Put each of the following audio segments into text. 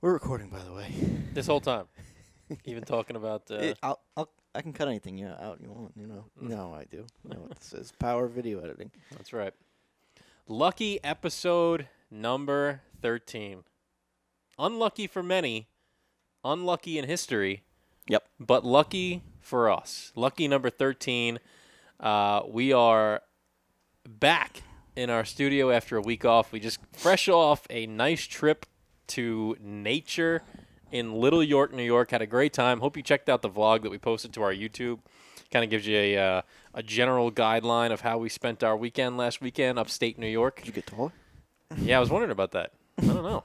We're recording, by the way. This whole time. Even talking about... I can cut anything out you want. You know how I do. You know what this is. Power video editing. That's right. Lucky episode number 13. Unlucky for many. Unlucky in history. Yep. But lucky for us. Lucky number 13. We are back in our studio after a week off. We just fresh off a nice trip to nature in Little York, New York. Had a great time. Hope you checked out the vlog that we posted to our YouTube. Kind of gives you a general guideline of how we spent our weekend last weekend, upstate New York. Did you get taller? Yeah, I was wondering about that. I don't know.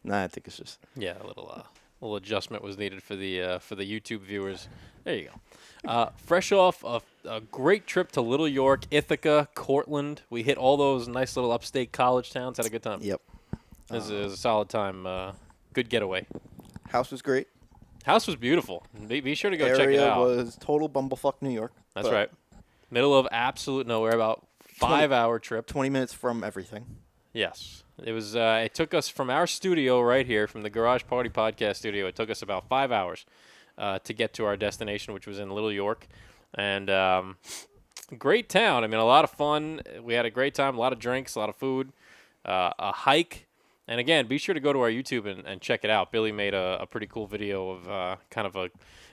Nah, I think it's just... Yeah, a little adjustment was needed for the YouTube viewers. There you go. Fresh off a great trip to Little York, Ithaca, Cortland. We hit all those nice little upstate college towns. Had a good time. Yep. It was a solid time. Good getaway. House was great. House was beautiful. Be sure to go check it out. Area was total bumblefuck New York. That's right. Middle of absolute nowhere, about 5-hour trip. 20 minutes from everything. Yes. It was. It took us from our studio right here, from the Garage Party Podcast studio, it took us about 5 hours to get to our destination, which was in Little York. And great town. I mean, a lot of fun. We had a great time, a lot of drinks, a lot of food, a hike. And again, be sure to go to our YouTube and check it out. Billy made a pretty cool video of kind of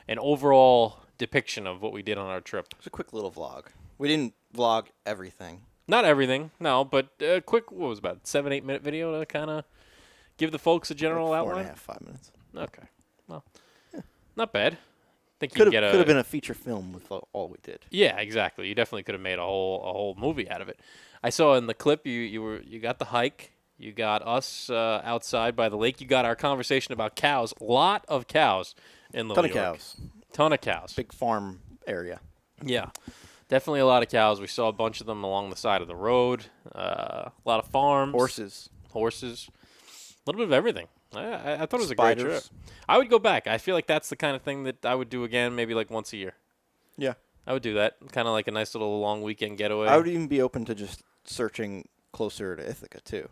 an overall depiction of what we did on our trip. It was a quick little vlog. We didn't vlog everything. Not everything, no, but a quick, what was it, about 7-8 minute video to kind of give the folks a general like outline? 4.5, 5 minutes. Okay. Well, not bad. Think you Could can get have been a feature film with all we did. Yeah, exactly. You definitely could have made a whole movie out of it. I saw in the clip you got the hike. You got us outside by the lake. You got our conversation about cows. A lot of cows in Little York. Ton of cows. Big farm area. Yeah, definitely a lot of cows. We saw a bunch of them along the side of the road. A lot of farms. Horses. A little bit of everything. I thought it was a great trip. I would go back. I feel like that's the kind of thing that I would do again, maybe like once a year. Yeah. I would do that. Kind of like a nice little long weekend getaway. I would even be open to just searching closer to Ithaca, too.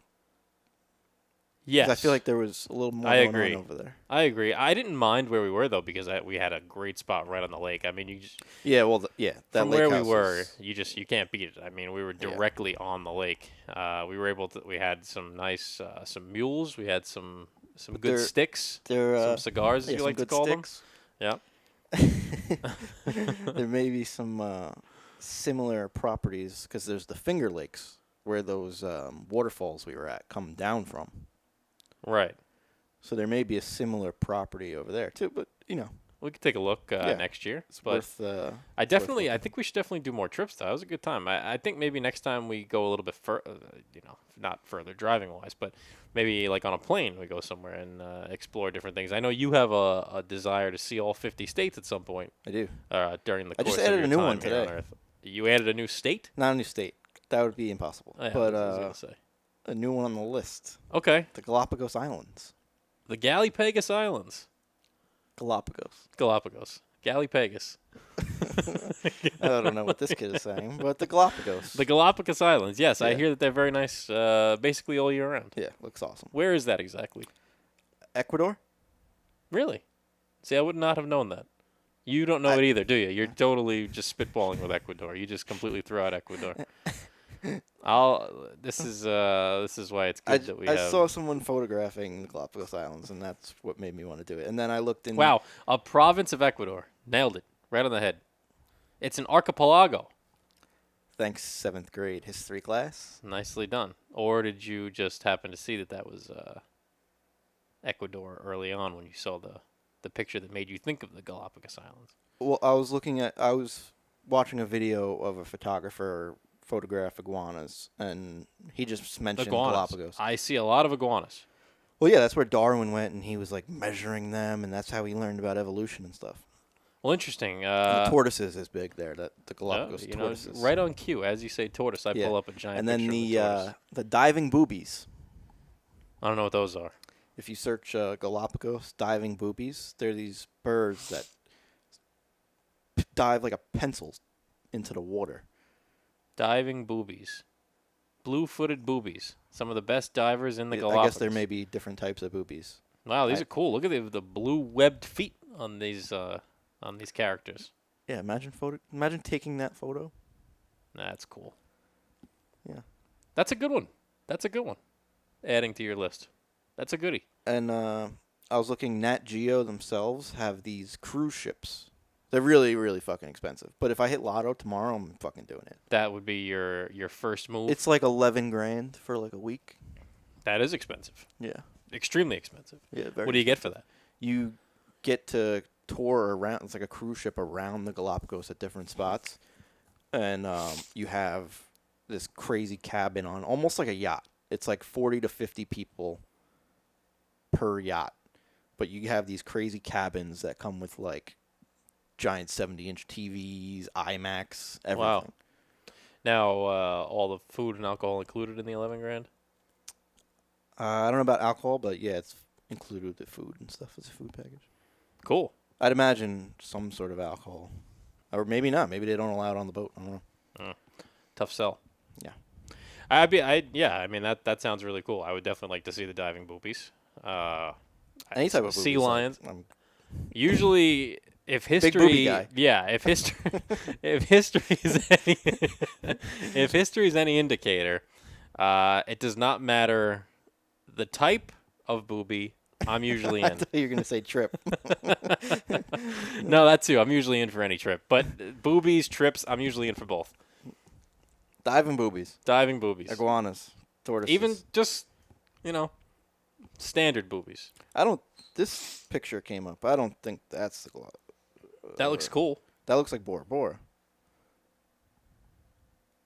Yes. I feel like there was a little more going on over there. I agree. I didn't mind where we were, though, because we had a great spot right on the lake. I mean, you just... Yeah, well, that from lake where we house were, you can't beat it. I mean, we were directly on the lake. We were able to... We had some nice... some mules. We had some good sticks. Some cigars, as you like to call them. Yeah. There may be some similar properties, because there's the Finger Lakes, where those waterfalls we were at come down from. Right. So there may be a similar property over there too, but we could take a look next year. It's worth. I think we should definitely do more trips. Though it was a good time. I think maybe next time we go a little bit further. Not further driving wise, but maybe like on a plane we go somewhere and explore different things. I know you have a desire to see all 50 states at some point. I do. During the I course just added of a your new time one here on today. Earth. You added a new state? Not a new state. That would be impossible. Yeah, but I was gonna say. A new one on the list. Okay. The Galapagos Islands. The Galapagos Islands. Galapagos. Galapagos. I don't know what this kid is saying, but the Galapagos. The Galapagos Islands. Yes, Yeah. I hear that they're very nice, basically all year round. Yeah, looks awesome. Where is that exactly? Ecuador? Really? See, I would not have known that. You don't know it either, do you? You're totally just spitballing with Ecuador. You just completely threw out Ecuador. This is why it's good that we have. I saw someone photographing the Galapagos Islands, and that's what made me want to do it. And then I looked in. Wow, a province of Ecuador. Nailed it. Right on the head. It's an archipelago. Thanks, 7th grade history class. Nicely done. Or did you just happen to see that was Ecuador early on when you saw the picture that made you think of the Galapagos Islands? Well, I was watching a video of a photographer photograph iguanas, and he just mentioned Galapagos. I see a lot of iguanas. Well, yeah, that's where Darwin went, and he was like measuring them, and that's how he learned about evolution and stuff. Well, interesting. The tortoises is big there. The Galapagos tortoises. Right on cue, as you say, tortoise. I pull up a giant. And then picture the diving boobies. I don't know what those are. If you search Galapagos diving boobies, they're these birds that dive like a pencil into the water. Diving boobies. Blue-footed boobies. Some of the best divers in the Galapagos. I guess there may be different types of boobies. Wow, these are cool. Look at the blue webbed feet on these characters. Yeah, imagine taking that photo. That's cool. Yeah. That's a good one. Adding to your list. That's a goodie. And I was looking, Nat Geo themselves have these cruise ships. They're really, really fucking expensive. But if I hit Lotto tomorrow, I'm fucking doing it. That would be your first move. It's like $11,000 for like a week. That is expensive. Yeah. Extremely expensive. Yeah. What do you get for that? You get to tour around. It's like a cruise ship around the Galapagos at different spots, and you have this crazy cabin on, almost like a yacht. It's like 40 to 50 people per yacht, but you have these crazy cabins that come with like giant 70-inch TVs, IMAX, everything. Wow. Now, all the food and alcohol included in the $11,000? I don't know about alcohol, but yeah, it's included with the food and stuff as a food package. Cool. I'd imagine some sort of alcohol, or maybe not. Maybe they don't allow it on the boat. I don't know. Tough sell. Yeah. I mean that sounds really cool. I would definitely like to see the diving boobies. Any type of sea boobies, lions. Like, Usually, if history, big booby guy. Yeah, if history, if history is any indicator, it does not matter the type of booby. I'm usually in. I thought you were gonna say trip. No, that too. I'm usually in for any trip, but boobies, trips, I'm usually in for both. Diving boobies. Diving boobies. Iguanas. Tortoises. Even just, standard boobies. This picture came up. I don't think that's the That looks cool. That looks like Bora Bora.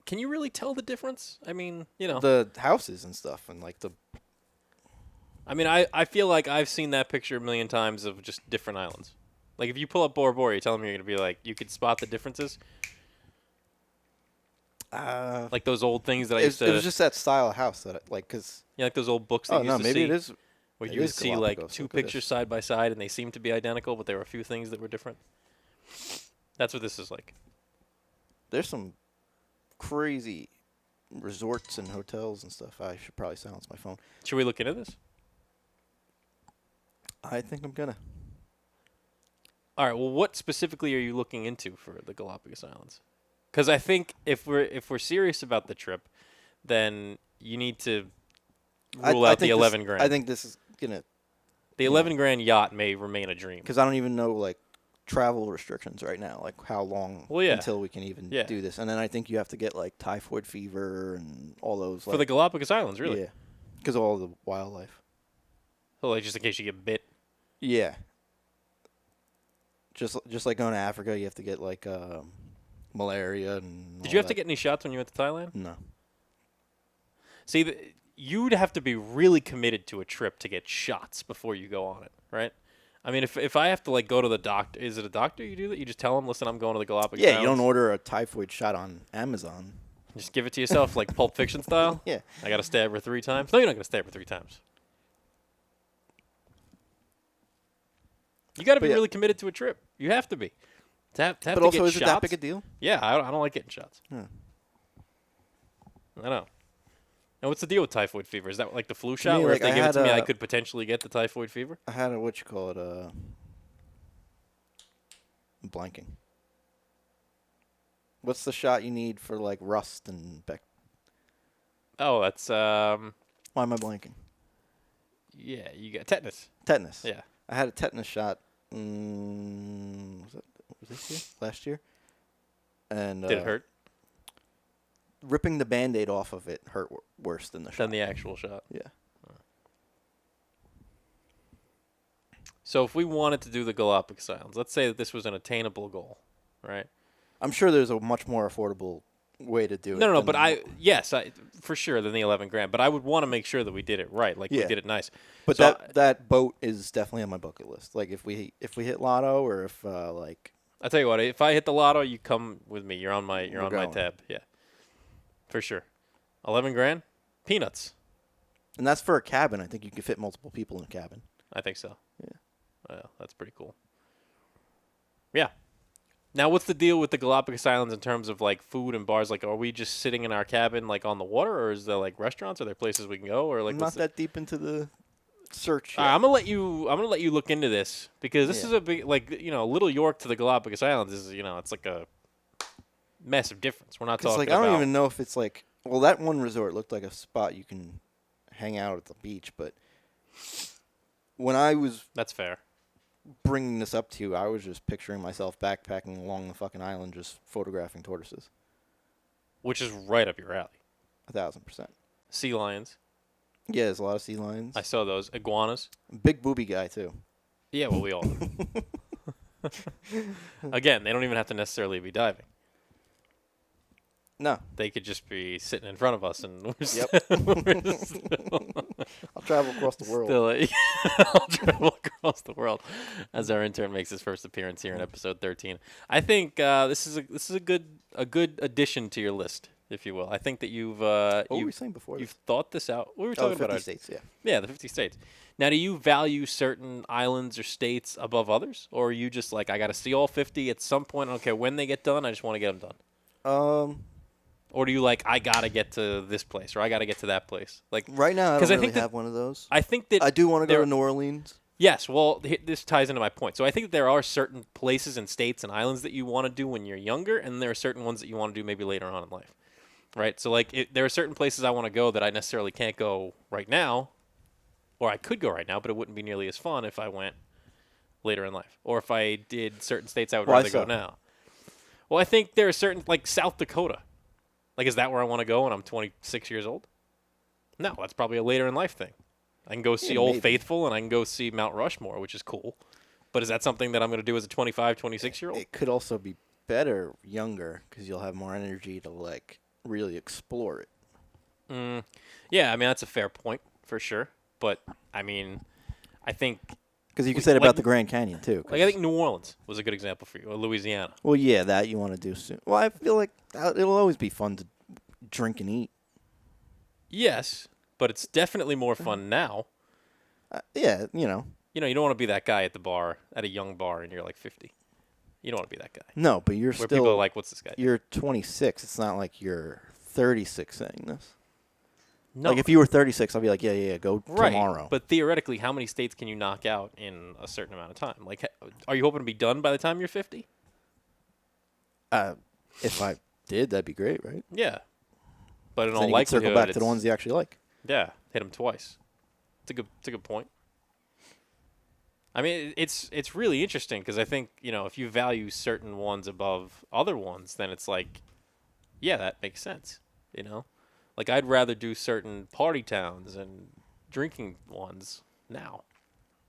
Can you really tell the difference? I mean, The houses and stuff and like the... I mean, I feel like I've seen that picture a million times of just different islands. Like, if you pull up Bora Bora, you're telling me you're going to be like, you could spot the differences? Like those old things that I used to... It was just that style of house that, because... Yeah, like those old books that you used to see. Maybe it is... Where you would see, like, two pictures side by side, and they seem to be identical, but there were a few things that were different. That's what this is like. There's some crazy resorts and hotels and stuff. I should probably silence my phone. Should we look into this? I think I'm gonna. All right. Well, what specifically are you looking into for the Galapagos Islands? Because I think if we're serious about the trip, then you need to rule out the $11,000. I think this is gonna. The $11,000 yacht may remain a dream. Because I don't even know like travel restrictions right now, like how long until we can even do this. And then I think you have to get like typhoid fever and all those. For the Galapagos Islands, really? Yeah. Because of all the wildlife. So like just in case you get bit. Yeah. Just like going to Africa, you have to get like malaria and. Did you have to get any shots when you went to Thailand? No. See, you'd have to be really committed to a trip to get shots before you go on it, right? I mean, if I have to like go to the doctor, is it a doctor you do that? You just tell them, listen, I'm going to the Galapagos Islands? Yeah, you don't order a typhoid shot on Amazon. Just give it to yourself, like Pulp Fiction style? Yeah. I got to stab her 3 times? No, you're not going to stab her 3 times. You got to be really committed to a trip. You have to be. But also, is it that big a deal? Yeah, I don't like getting shots. Yeah. I know. And what's the deal with typhoid fever? Is that like the flu shot where if they give it to me, I could potentially get the typhoid fever? I had I'm blanking. What's the shot you need for like rust and Oh, that's Why am I blanking? Yeah, you got tetanus. Tetanus. Yeah. I had a tetanus shot. Was this year? Last year? And did it hurt? Ripping the Band-Aid off of it hurt worse than the shot. Than the actual shot. Yeah. So if we wanted to do the Galapagos Islands, let's say that this was an attainable goal, right? I'm sure there's a much more affordable way to do it. No, but yes, for sure, than the $11,000. But I would want to make sure that we did it right, like we did it nice. But so that boat is definitely on my bucket list. Like if we hit Lotto, or if like. I tell you what, if I hit the Lotto, you come with me. You're on my tab. Yeah, for sure. $11,000, peanuts. And that's for a cabin. I think you can fit multiple people in a cabin. I think so. Yeah. Well, that's pretty cool. Yeah. Now, what's the deal with the Galapagos Islands in terms of like food and bars? Like, are we just sitting in our cabin like on the water, or is there like restaurants? Are there places we can go, or like? I'm not that deep into the search All yet. right, I'm gonna let you look into this because this is a big Little York to the Galapagos Islands is it's like a massive difference. We're not Because talking I don't about even know if it's like. Well, that one resort looked like a spot you can hang out at the beach, but when I was that's fair. bringing this up to you, I was just picturing myself backpacking along the fucking island, just photographing tortoises. Which is right up your alley. 1,000%. Sea lions. Yeah, there's a lot of sea lions. I saw those. Iguanas. Big booby guy too. Yeah, well, we all do. Again, they don't even have to necessarily be diving. No. They could just be sitting in front of us, and we're Yep. we're still, I'll travel across the world. I'll travel across the world as our intern makes his first appearance here in episode 13. I think this is a good addition to your list, if you will. I think that you've What were we saying before? you've thought this out. We were the talking 50 about states, yeah. Yeah, the 50 states. Now, do you value certain islands or states above others, or are you just like, I got to see all 50 at some point? I don't care when they get done. I just want to get them done. Or do you like, I got to get to this place, or I got to get to that place? Like Right now, I don't really that- have one of those. I think that I do want to go there- to New Orleans. Yes, well, this ties into my point. So I think that there are certain places and states and islands that you want to do when you're younger, and there are certain ones that you want to do maybe later on in life, right? So like, there are certain places I want to go that I necessarily can't go right now, or I could go right now, but it wouldn't be nearly as fun if I went later in life, or if I did certain states I would Why rather so? go now. Well, I think there are certain, like South Dakota. Like, is that where I want to go when I'm 26 years old? No, that's probably a later in life thing. I can go see Old maybe. Faithful, and I can go see Mount Rushmore, which is cool. But is that something that I'm going to do as a 25, 26-year-old? It could also be better younger because you'll have more energy to like really explore it. Yeah, I mean, that's a fair point for sure. But, I mean, I think... Because you can say that like- about the Grand Canyon too. Like, I think New Orleans was a good example for you, or Louisiana. Well, yeah, that you want to do soon. Well, I feel like it'll always be fun to drink and eat. Yes, but it's definitely more fun now. Yeah, you know. You know, you don't want to be that guy at the bar, at a young bar, and you're like 50. You don't want to be that guy. No, but you're Where still. people are like, what's this guy? You're 26. It's not like you're 36 saying this. No. Like if you were 36, I'll be like, yeah, go Right, tomorrow. but theoretically, how many states can you knock out in a certain amount of time? Like, are you hoping to be done by the time you're 50? If I did, that'd be great, right? Yeah. But in Then all you can likelihood, circle back to the it's- ones you actually like. Yeah, hit them twice. It's a good point. I mean, it's really interesting because I think, if you value certain ones above other ones, then it's like, yeah, that makes sense, Like, I'd rather do certain party towns and drinking ones now.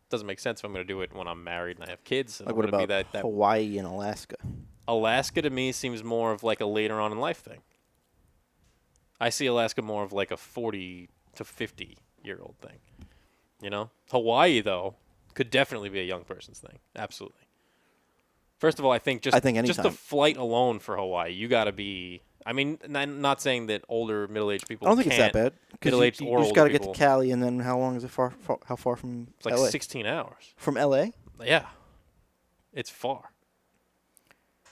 Doesn't make sense if I'm going to do it when I'm married and I have kids. And Like I'm what gonna about be that Hawaii and Alaska? Alaska to me seems more of like a later on in life thing. I see Alaska more of like a 40 to 50-year-old thing. Hawaii, though, could definitely be a young person's thing. Absolutely. First of all, I think just the anytime. flight alone for Hawaii, you got to be. I mean, not saying that older middle-aged people. I don't think it's that bad. Because Middle-aged you or just older got to get to people. Cali, and then how long is it how far from It's like LA? 16 hours. From LA? Yeah, it's far.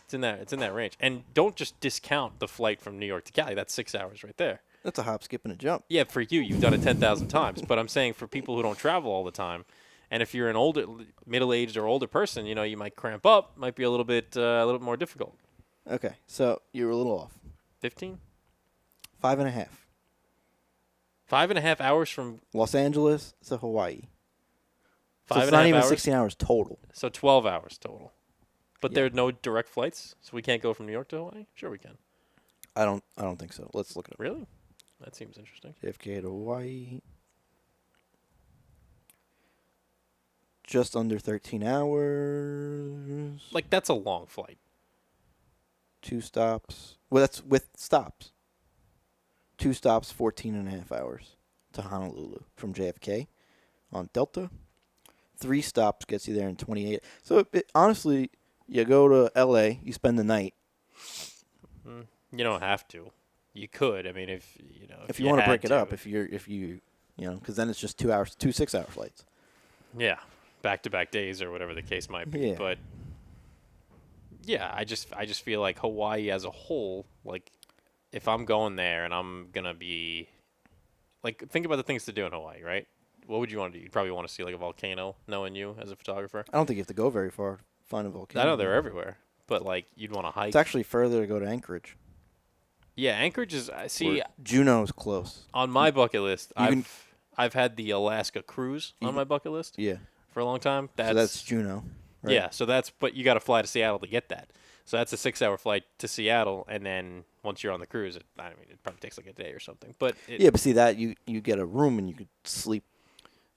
It's in that range, and don't just discount the flight from New York to Cali. That's 6 hours right there. That's a hop, skip, and a jump. Yeah, for you, you've done it 10,000 times. But I'm saying for people who don't travel all the time, and if you're an older, middle-aged or older person, you might cramp up. Might be a little bit more difficult. Okay, so you were a little off. 15, 5.5. 5.5 hours from Los Angeles to Hawaii. So 5.5 it's not even hours. 16 hours total. So 12 hours total. But Yeah. there are no direct flights, so we can't go from New York to Hawaii. Sure, we can. I don't think so. Let's look it up. Really? That seems interesting. JFK to Hawaii. Just under 13 hours. Like, that's a long flight. 2 stops. Well, that's with stops. 2 stops, 14.5 hours to Honolulu from JFK on Delta. 3 stops gets you there in 28. So, honestly, you go to L.A., you spend the night. You don't have to. You could. I mean, if If you want to had break it up, if you because then it's just 2 hours, 2 6-hour flights. Yeah, back-to-back days or whatever the case might be. Yeah. But yeah, I just feel like Hawaii as a whole, like if I'm going there and I'm gonna be like, think about the things to do in Hawaii, right? what would you want to do? You'd probably want to see like a volcano, knowing you as a photographer. I don't think you have to go very far to find a volcano. I know they're everywhere, but like you'd want to hike. It's actually further to go to Anchorage. Yeah, Anchorage is. See, Juneau's close. on my bucket list, I've had the Alaska cruise on my bucket list Yeah. for a long time. That's Juneau. Right? Yeah, so but you got to fly to Seattle to get that. So that's a 6-hour flight to Seattle, and then once you're on the cruise, it probably takes like a day or something. But but see that you get a room and you could sleep.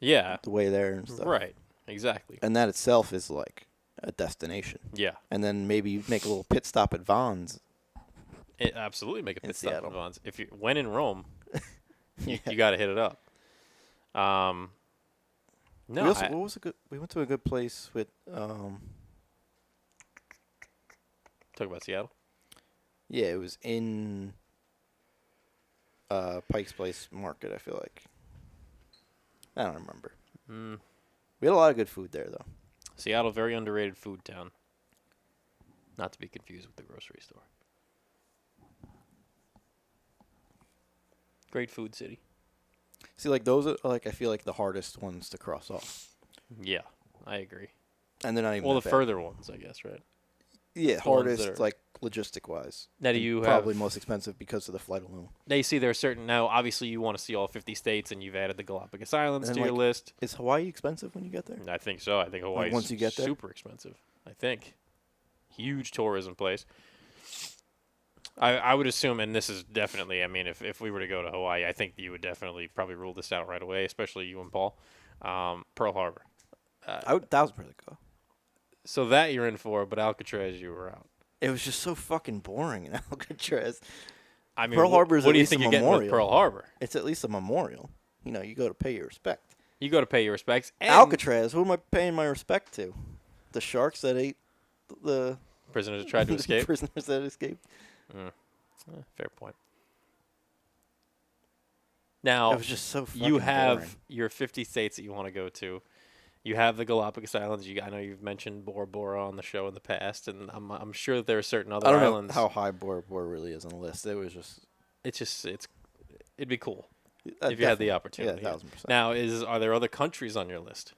Yeah. The way there and stuff. Right. Exactly. And that itself is like a destination. Yeah. And then maybe you make a little pit stop at Vaughn's. Absolutely make a pit stop Seattle. at Vaughn's. When in Rome, Yeah. you got to hit it up. No, what was a good? We went to a good place with. Talk about Seattle. Yeah, it was in Pike's Place Market. I feel like. I don't remember. We had a lot of good food there, though. Seattle, very underrated food town. Not to be confused with the grocery store. Great food city. See, like those are like I feel like the hardest ones to cross off. Yeah, I agree. And they're not even. Well, that the bad. further ones, I guess, right? Yeah, the ones that hardest are- like logistic wise. Now, do you probably have? most expensive because of the flight alone. Now you see there are certain. Now, obviously, you want to see all 50 states, and you've added the Galapagos Islands And to then, your like, list. Is Hawaii expensive when you get there? I think so. I think Hawaii once you get there? super expensive. I think huge tourism place. I would assume, and this is definitely. I mean, if we were to go to Hawaii, I think you would definitely probably rule this out right away, especially you and Paul. Pearl Harbor. I would 1,000% go. So that you're in for, but Alcatraz you were out. It was just so fucking boring in Alcatraz. I mean, Pearl Harbor is what at do you least think a you're getting with memorial. Pearl Harbor? It's at least a memorial. You know, you go to pay your respect. You go to pay your respects. And Alcatraz, who am I paying my respect to? The sharks that ate the prisoners that tried to escape. prisoners that escaped. Fair point. Now, It was just so fucking you have boring. your 50 states that you want to go to. You have the Galapagos Islands. I know you've mentioned Bora Bora on the show in the past, and I'm sure that there are certain other I don't islands. know how high Bora Bora really is on the list. It was just It'd be cool if if you had the opportunity. Yeah, 1,000%. Now, are there other countries on your list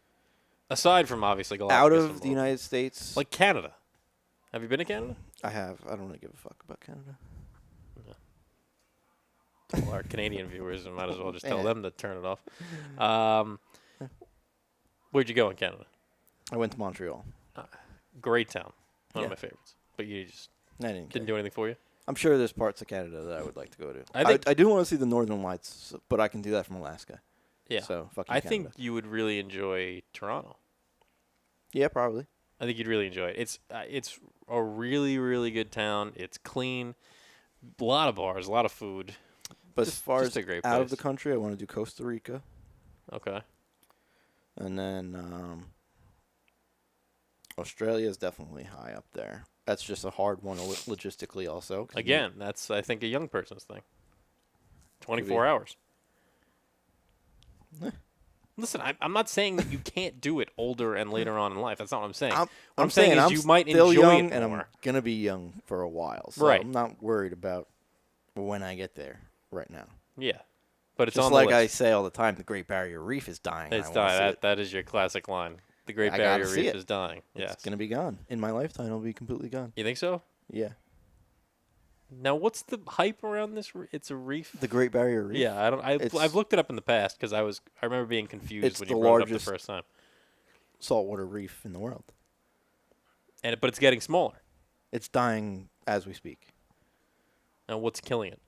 aside from obviously Out Galapagos? of and the United States, like Canada. Have you been to Canada? I have. I don't really give a fuck about Canada. Well, our Canadian viewers, I might as well just tell Yeah. them to turn it off. Where'd you go in Canada? I went to Montreal. Great town. One of Yeah. my favorites. But you just I didn't care. didn't do anything for you? I'm sure there's parts of Canada that I would like to go to. I think- I do want to see the Northern Lights, but I can do that from Alaska. Yeah. So fuck you, I Canada. think you would really enjoy Toronto. Yeah, probably. I think you'd really enjoy it. It's a really, really good town. It's clean. A lot of bars, a lot of food. But as far just as a great out of the place. country, I want to do Costa Rica, Okay. and then Australia is definitely high up there. That's just a hard one logistically, also. 'Cause Again, that's, I think, a young person's thing. 24 be. hours. Eh. Listen, I'm not saying that you can't do it older and later on in life. That's not what I'm saying. I'm What I'm saying is I'm you might still enjoy young, it and more. I'm gonna be young for a while. So Right. I'm not worried about when I get there right now. Yeah. But it's Just on like the I list. say all the time, the Great Barrier Reef is dying. It's I wanna see dying. it. That is your classic line. The Great I gotta Barrier see Reef it. is dying. Yes. It's gonna be gone in my lifetime. It'll be completely gone. You think so? Yeah, Now, what's the hype around this? It's a reef. the Great Barrier Reef. Yeah, I don't. It's- I've looked it up in the past because I remember being confused It's when the you brought it up largest- the first time. saltwater reef in the world. But it's getting smaller. It's dying as we speak. Now, what's killing it?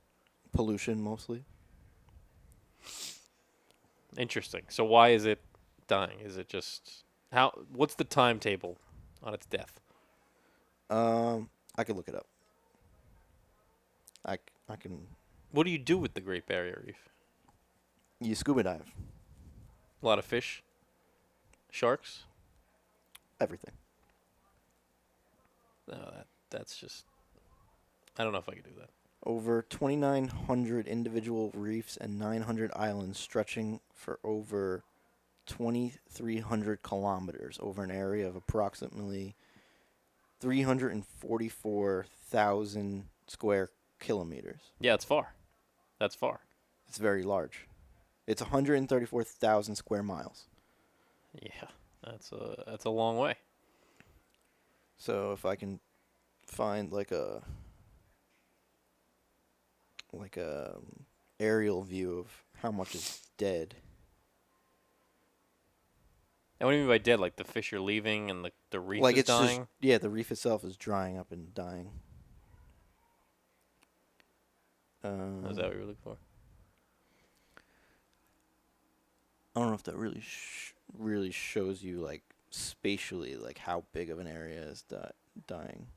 Pollution mostly. Interesting. So why is it dying? Is it just how? What's the timetable on its death? I could look it up. I can. What do you do with the Great Barrier Reef? You scuba dive. A lot of fish, sharks. Everything. No, that's just. I don't know if I could do that. Over 2,900 individual reefs and 900 islands stretching for over 2,300 kilometers over an area of approximately 344,000 square kilometers. Yeah, it's far. That's far. It's very large. It's 134,000 square miles. Yeah, that's a long way. So if I can find like a aerial view of how much is dead. And what do you mean by dead? Like the fish are leaving and the reef Like is it's dying? the reef itself is drying up and dying. Is that what you're looking for? I don't know if that really shows you like spatially like how big of an area is dying.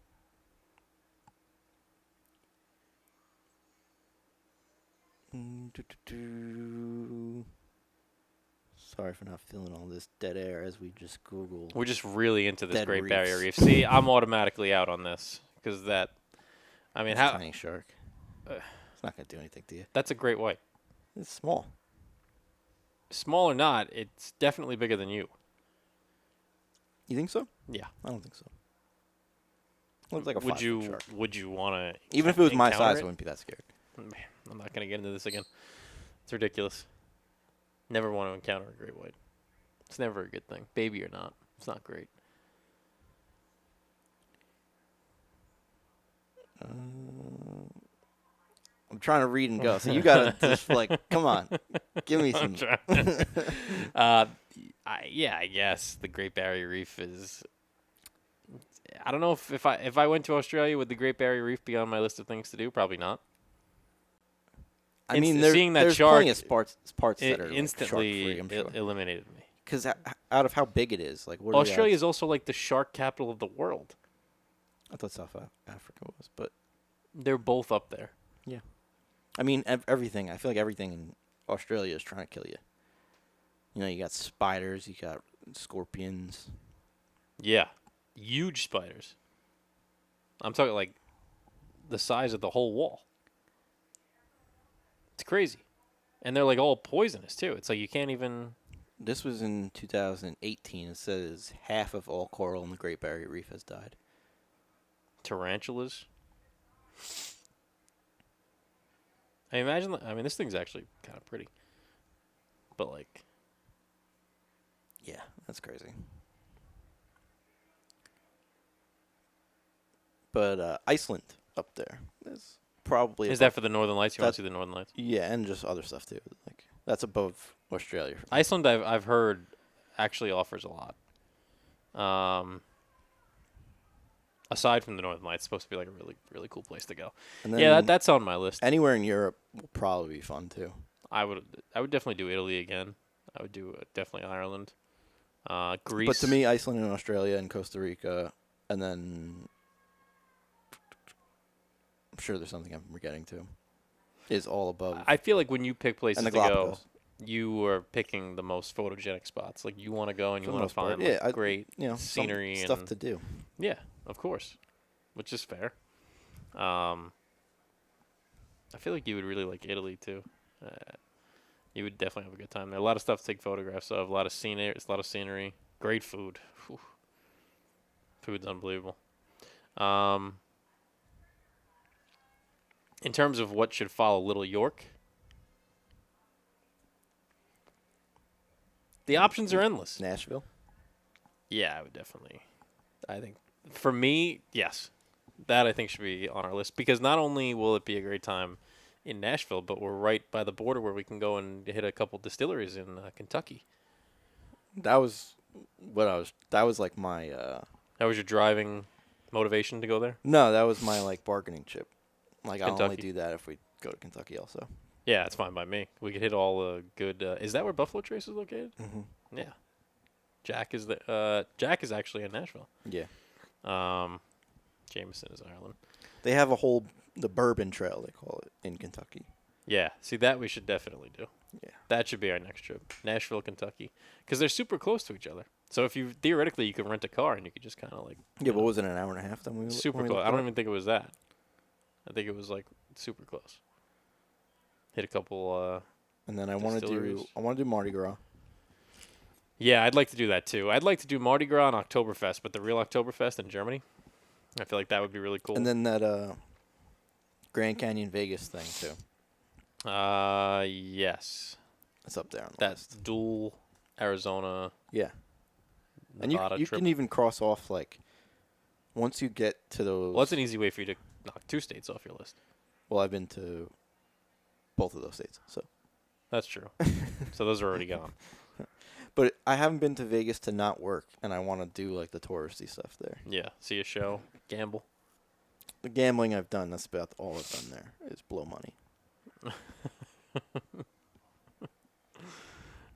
Sorry for not feeling all this dead air as we just Google. We're just really into this Dead Great Barrier Reef. reefs. See, I'm automatically out on this because that. I mean, It's how a tiny shark. It's not gonna do anything to you. that's a great white. It's small. Small or not, it's definitely bigger than you. You think so? Yeah. I don't think so. Looks like a Would 5-foot you shark. would you want to Even if it was my size, I wouldn't be that scared. I'm not gonna get into this again. It's ridiculous. Never want to encounter a great white. It's never a good thing, baby or not. It's not great. I'm trying to read and go, so you gotta just like, come on, give me some. I guess the Great Barrier Reef is. I don't know if I went to Australia, would the Great Barrier Reef be on my list of things to do? Probably not. I mean, seeing that there's shark plenty of parts that are instantly like, shark-free, I'm sure. eliminated me. Because out of how big it is, like what Australia are is also like the shark capital of the world. I thought South Africa was, but They're both up there. yeah. I mean, everything. I feel like everything in Australia is trying to kill you. You know, you got spiders, you got scorpions. Yeah, huge spiders. I'm talking like the size of the whole wall. It's crazy. And they're like all poisonous too. It's like you can't even. This was in 2018. It says half of all coral in the Great Barrier Reef has died. Tarantulas. I imagine. I mean, this thing's actually kind of pretty. But like. Yeah, that's crazy. But Iceland up there is probably. Is that for the Northern Lights? You want to see the Northern Lights? Yeah, and just other stuff too. Like that's above Australia. Iceland, I've heard, actually offers a lot. Aside from the Northern Lights, it's supposed to be like a really, really cool place to go. And then Yeah, that's on my list. Anywhere in Europe will probably be fun too. I would definitely do Italy again. I would do definitely Ireland, Greece. But to me, Iceland and Australia and Costa Rica, and then I'm sure there's something I'm forgetting too, is all above. I feel like when you pick places and the to go, Galapagos. you are picking the most photogenic spots. Like you want to go and you For the want to most part. find Yeah, like, great some scenery stuff and to do. yeah, of course, which is fair. I feel like you would really like Italy too. You would definitely have a good time there. A lot of stuff to take photographs of. A lot of scenery. Great food. Whew. Food's unbelievable. In terms of what should follow Little York, the options are endless. Nashville. Yeah, I would definitely. I think for me, yes, that I think should be on our list because not only will it be a great time in Nashville, but we're right by the border where we can go and hit a couple distilleries in Kentucky. That was That was like my. That was your driving motivation to go there? No, that was my like bargaining chip. Like I'll only Kentucky. do that if we go to Kentucky also. Yeah, it's fine by me. We could hit all the good. Is that where Buffalo Trace is located? Mm-hmm. Yeah. Jack is the. Jack is actually in Nashville. Yeah. Jameson is Ireland. They have the Bourbon Trail they call it in Kentucky. Yeah, see that we should definitely do. Yeah. That should be our next trip, Nashville, Kentucky, because they're super close to each other. So if you theoretically you could rent a car and you could just kind of like. Yeah, what was it, an hour and a half? Then Super when we close. looked I don't it up? even think it was that. I think it was like super close. Hit a couple. And then I want to distilleries. do Mardi Gras. Yeah, I'd like to do that too. I'd like to do Mardi Gras and Oktoberfest, but the real Oktoberfest in Germany. I feel like that would be really cool. And then that Grand Canyon Vegas thing too. Yes. It's up there on the That list. dual Arizona, Yeah. And Nevada you trip. can even cross off, like, once you get to those... Well, that's an easy way for you to knock 2 states off your list. Well, I've been to both of those states, so... That's true. So those are already gone. But I haven't been to Vegas to not work, and I want to do, like, the touristy stuff there. Yeah, see a show, gamble. The gambling I've done, that's about all I've done there, is blow money.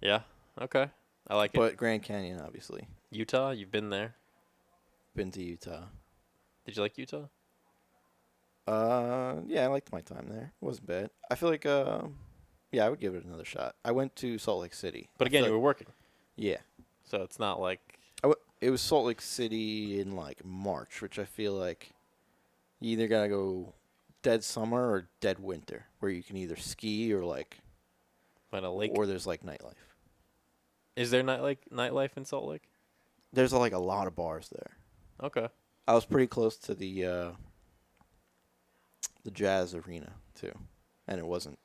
Yeah, okay. I like it. But Grand Canyon, obviously. Utah, you've been there. Been to Utah. Did you like Utah? Yeah, I liked my time there. It wasn't bad. I feel like, yeah, I would give it another shot. I went to Salt Lake City. But again, you were working. Yeah. So it's not like... It was Salt Lake City in, like, March, which I feel like you either got to go dead summer or dead winter, where you can either ski or, like... By a lake. Or there's, like, nightlife. Is there nightlife in Salt Lake? There's, like, a lot of bars there. Okay. I was pretty close to the Jazz Arena, too. And it wasn't...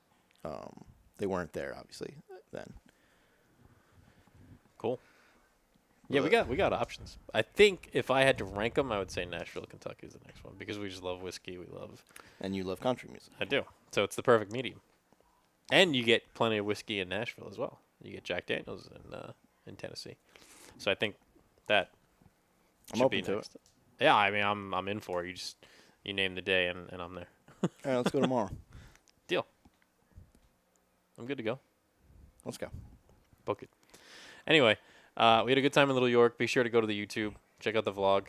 they weren't there, obviously, then. Cool. Yeah, we got options. I think if I had to rank them, I would say Nashville, Kentucky is the next one because we just love whiskey. We love. And you love country music. I do. So it's the perfect medium. And you get plenty of whiskey in Nashville as well. You get Jack Daniels in Tennessee. So I think that I'm should open be to next. Yeah, I mean I'm in for it. You name the day and I'm there. All right, let's go tomorrow. Deal. I'm good to go. Let's go. Book it. Anyway, we had a good time in Little York. Be sure to go to the YouTube. Check out the vlog.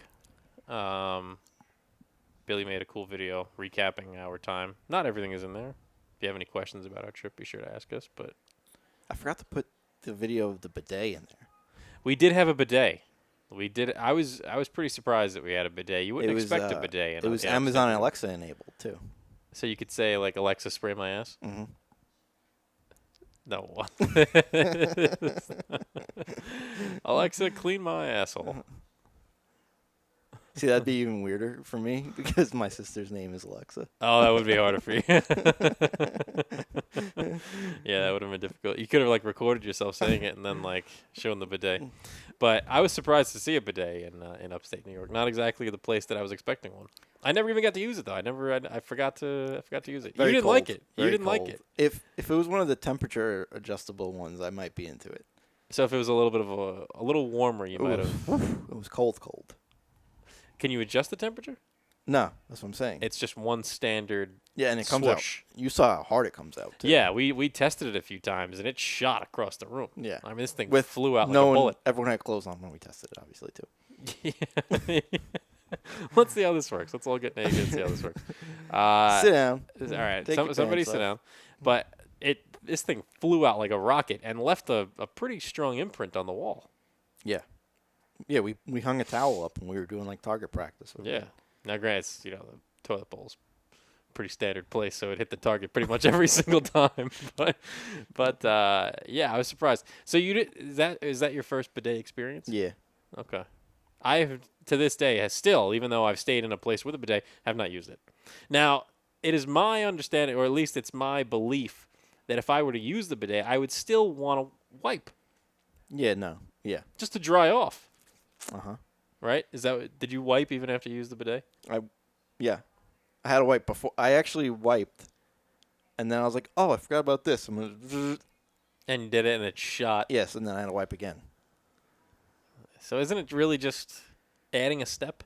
Billy made a cool video recapping our time. Not everything is in there. If you have any questions about our trip, be sure to ask us. But I forgot to put the video of the bidet in there. we did have a bidet. We did. I was pretty surprised that we had a bidet. You wouldn't It was, expect a bidet. It was Amazon and Alexa enabled, too. So you could say, like, Alexa, spray my ass? Mm-hmm. No. Alexa, clean my asshole. See, that'd be even weirder for me because my sister's name is Alexa. Oh, that would be harder for you. Yeah, that would have been difficult. You could have, like, recorded yourself saying it and then, like, shown the bidet. But I was surprised to see a bidet in upstate New York. Not exactly the place that I was expecting one. I never even got to use it, though. I forgot to use it. Very you didn't cold. like it. Very You didn't cold. like it. If it was one of the temperature adjustable ones, I might be into it. So if it was a little bit of a little warmer, you might have. It was cold. Can you adjust the temperature? No, that's what I'm saying. It's just one standard. Yeah, and it comes swoosh. out. You saw how hard it comes out, too. Yeah, we tested it a few times, and it shot across the room. Yeah. I mean, this thing With flew out like a bullet. Everyone had clothes on when we tested it, obviously, too. Let's see how this works. Let's all get naked and see how this works. Sit down. All right, Take your somebody pants sit off. down. But this thing flew out like a rocket and left a pretty strong imprint on the wall. Yeah. Yeah, we hung a towel up when we were doing, like, target practice. Yeah. Now, granted, it's, the toilet bowl's pretty standard place, so it hit the target pretty much every single time. But yeah, I was surprised. So is that your first bidet experience? Yeah. Okay. I have, to this day, even though I've stayed in a place with a bidet, have not used it. Now, it is my understanding, or at least it's my belief, that if I were to use the bidet, I would still want to wipe. Yeah, no. Yeah. Just to dry off. Uh-huh. Right? Did you wipe even after you used the bidet? Yeah. I had to wipe before. I actually wiped. And then I was like, oh, I forgot about this. I'm gonna... And you did it, and it shot. Yes, and then I had to wipe again. So isn't it really just adding a step?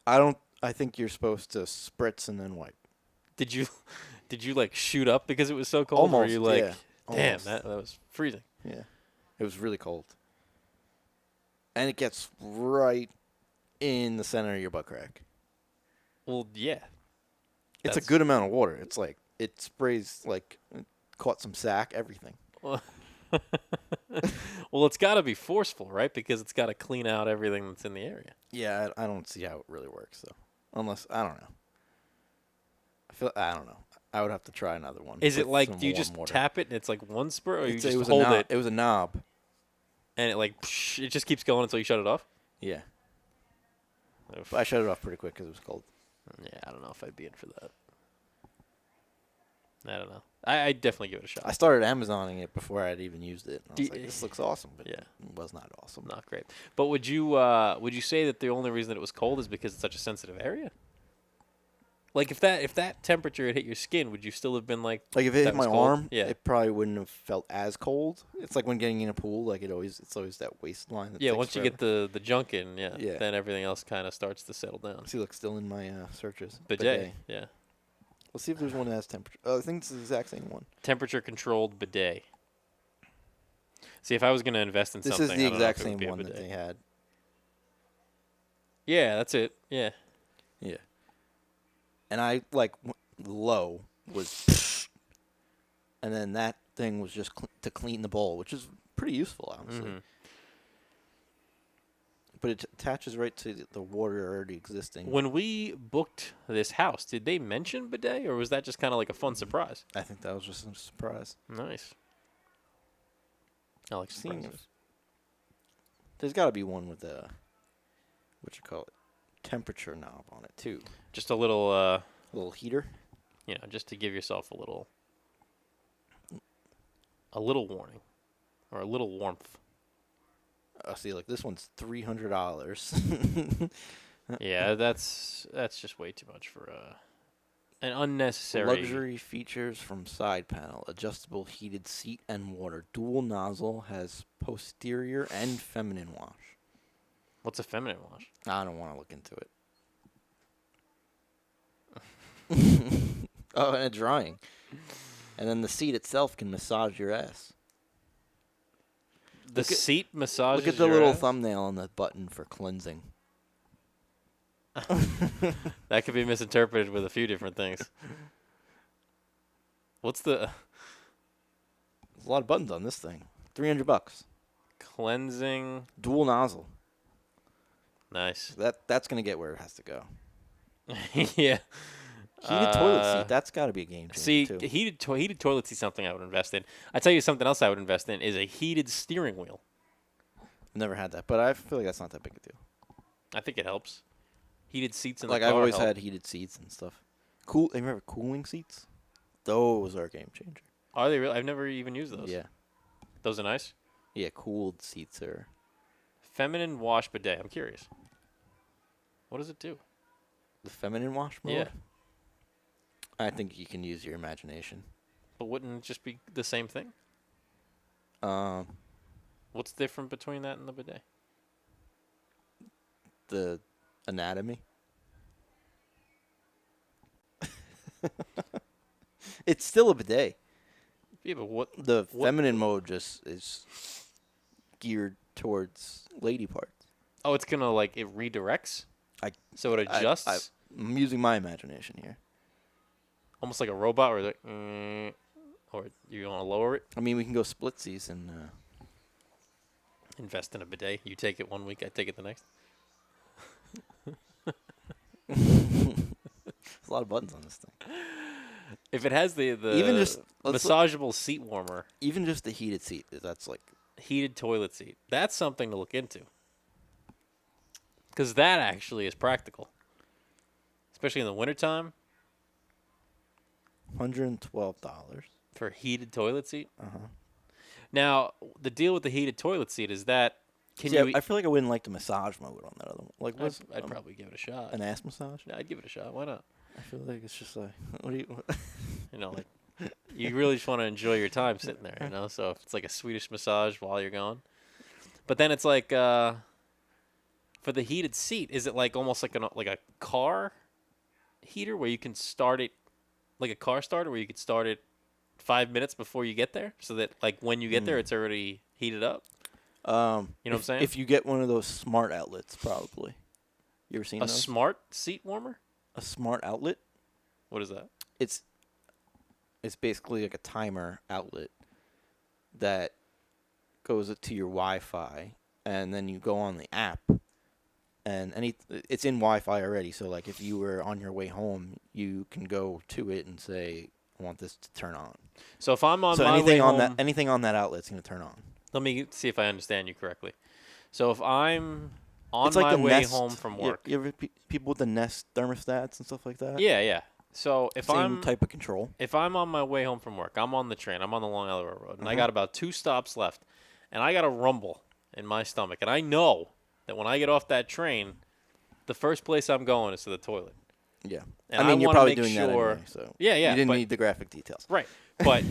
I think you're supposed to spritz and then wipe. Did you like shoot up because it was so cold? Almost, or were you like, yeah. damn, Almost. that was freezing. Yeah. It was really cold. And it gets right in the center of your butt crack. Well, yeah. It's a good amount of water. It's like, it sprays, like, it caught some sack, everything. Well, it's got to be forceful, right? Because it's got to clean out everything that's in the area. Yeah, I don't see how it really works, though. Unless, I don't know. I don't know. I would have to try another one. Is it with like, some do you warm just water. tap it and it's like one spurt, or you It just was hold a knob. it It was a knob. and it like, it just keeps going until you shut it off? Yeah. Oof. But I shut it off pretty quick because it was cold. Yeah, I don't know if I'd be in for that. I don't know. I definitely give it a shot. I started Amazoning it before I'd even used it. And I was Do- like, this looks awesome, but Yeah. it was not awesome. Not great. But would you say that the only reason that it was cold is because it's such a sensitive area? Like if that temperature had hit your skin, would you still have been like Like if it that hit was my cold? arm, Yeah. it probably wouldn't have felt as cold. It's like when getting in a pool, like it's always that waistline. That Yeah, takes once you forever. get the junk in, Yeah. then everything else kind of starts to settle down. See, look, still in my searches. Bidet. Yeah. Let's see if there's one that has temperature. Oh, I think it's the exact same one. Temperature controlled bidet. See, if I was going to invest in This something, is the I don't know if exact it would same be a one that bidet. they had. Yeah, that's it. Yeah. Yeah. And I like low was, and then that thing was just to clean the bowl, which is pretty useful, honestly. Mhm. But it attaches right to the water already existing. When we booked this house, did they mention bidet, or was that just kind of like a fun surprise? I think that was just a surprise. Nice. I like Seeing surprises. if there's got to be one with a temperature knob on it too. Just a little, A little heater. just to give yourself a little warning, or a little warmth. See, like this one's $300. Yeah, that's just way too much for an unnecessary Luxury features from side panel: adjustable heated seat and water. Dual nozzle, has posterior and feminine wash. What's a feminine wash? I don't want to look into it. Oh, and a drying. And then the seat itself can massage your ass. The seat massages. Look at the your little ass? thumbnail on the button for cleansing. That could be misinterpreted with a few different things. What's the There's a lot of buttons on this thing. $300. cleansing? Dual nozzle. Nice. That's gonna get where it has to go. Yeah. Heated toilet seat. That's got to be a game changer See, too. heated toilet seat, something I would invest in. I tell you something else I would invest in is a heated steering wheel. Never had that, but I feel like that's not that big a deal. I think it helps. Heated seats in Like the car I've always help. had heated seats and stuff. Cool. You remember cooling seats? Those are a game changer. Are they really? I've never even used those. Yeah. Those are nice. Yeah, cooled seats are. Feminine wash bidet. I'm curious. What does it do? The feminine wash mode? Yeah. I think you can use your imagination. But wouldn't it just be the same thing? Um, What's different between that and the bidet? the anatomy. It's still a bidet. Yeah, but what? The feminine mode just is geared towards lady parts. Oh, it's gonna like it redirects. So it I- adjusts, I'm using my imagination here. almost like a robot, or or you want to lower it. I mean, we can go splitsies and Invest in a bidet. You take it 1 week, I take it the next. there's a lot of buttons on this thing. If it has the Even just massageable seat warmer, even just the heated seat, that's like heated toilet seat, that's something to look into. Because that actually is practical, especially in the wintertime $112. for a heated toilet seat. Uh-huh. Now, the deal with the heated toilet seat is that can See, you? I feel like I wouldn't like the massage mode on that other one. Like, what's I'd probably give it a shot. an ass massage? I'd give it a shot. Why not? I feel like it's just like, what do you? You know, like you really just want to enjoy your time sitting there, you know. So if it's like a Swedish massage while you're gone, but then it's like for the heated seat, is it like almost like a car heater where you can start it like a car starter where you could start it 5 minutes before you get there, so that like when you get there, it's already heated up. You know what I'm saying? If you get one of those smart outlets, probably. You ever seen A those? smart seat warmer? A smart outlet? What is that? It's basically like a timer outlet that goes to your Wi-Fi, and then you go on the app, and it's in Wi-Fi already. So like if you were on your way home, you can go to it and say, "I want this to turn on." So if I'm on So my anything way on home, anything on that outlet's gonna turn on. let me see if I understand you correctly. So if I'm on It's like my the way Nest. home from work, You ever people with the Nest thermostats and stuff like that? yeah, So if Same type of control. if I'm on my way home from work, I'm on the train, I'm on the Long Island Railroad, and I Mhm. got about 2 stops left, and I got a rumble in my stomach, and I know that when I get off that train, the first place I'm going is to the toilet. Yeah. And I mean, you're wanna probably make doing that sure, anyway, so Yeah, you didn't but need the graphic details. right, but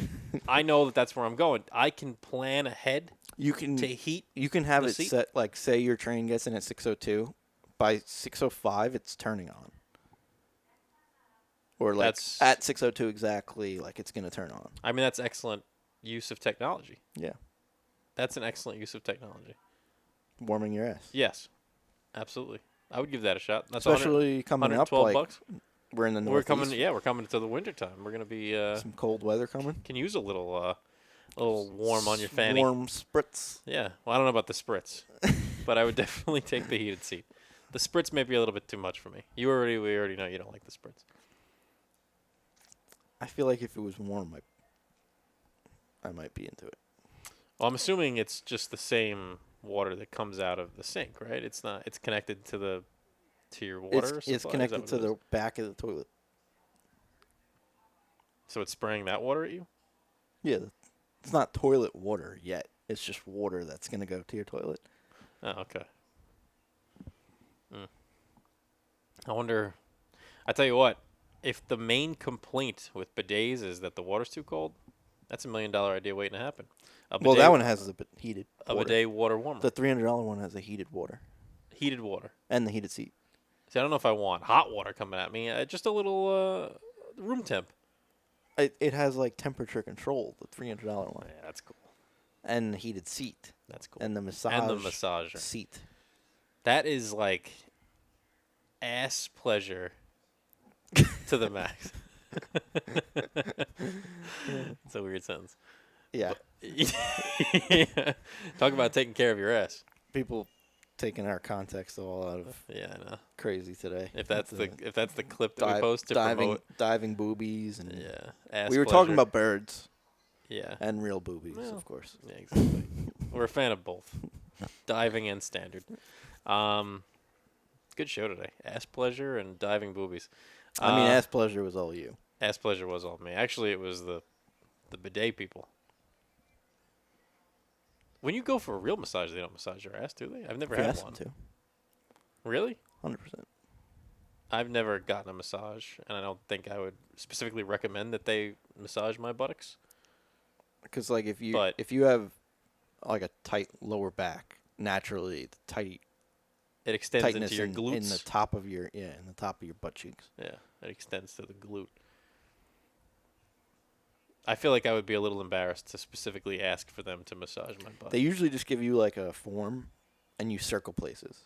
I know that that's where I'm going. I can plan ahead You can to heat. have the it seat? set like say your train gets in at 6:02, by 6:05 it's turning on. Or like That's- at 6:02 exactly, like it's gonna turn on. I mean, that's excellent use of technology. Yeah, That's an excellent use of technology. warming your ass. Yes, absolutely. I would give that a shot. That's 100 Especially coming up, 112 like bucks. we're in the We're northeast. coming. Yeah, we're coming to the winter time. We're gonna be Some cold weather coming. can use a little warm on your fanny. Warm spritz. Yeah. Well, I don't know about the spritz, but I would definitely take the heated seat. The spritz may be a little bit too much for me. We already know you don't like the spritz. I feel like if it was warm, I might be into it. Well, I'm assuming it's just the same water that comes out of the sink, right? It's not. It's connected to your water. It's supply? Is that connected what to it is? the back of the toilet. So it's spraying that water at you. Yeah, it's not toilet water yet. It's just water that's gonna go to your toilet. Oh, okay. I wonder. I tell you what, if the main complaint with bidets is that the water's too cold, that's $1 million idea waiting to happen. Well, that one has the heated a water. bidet water warmer, The $300 one has the heated water heated water. and the heated seat. See, I don't know if I want hot water coming at me. Just a little room temp. It has like temperature control, the $300 one, Yeah, that's cool. and the heated seat, That's cool. and the massage And the massager. seat. That is like ass pleasure to the max. It's a weird sentence. Yeah, Yeah. Talk about taking care of your ass. people taking our context all out of Yeah, I know. crazy today. If that's With the clip that we dive- post to diving promote, boobies, and yeah, ass we were pleasure. talking about birds yeah, and real boobies, Well, of course. yeah, exactly. We're a fan of both, diving and standard. Good show today. Ass pleasure and diving boobies. I mean, ass pleasure was all you. Ass pleasure was all me. Actually, it was the bidet people. When you go for a real massage, they don't massage your ass, do they? I've never If you had ask one. them to, Really? 100%. I've never gotten a massage, and I don't think I would specifically recommend that they massage my buttocks. Because like if But- you have like a tight lower back, naturally the It extends tightness into your glutes. in the top of your in the top of your butt cheeks. Yeah, it extends to the glute. I feel like I would be a little embarrassed to specifically ask for them to massage my butt. They usually just give you like a form, and you circle places.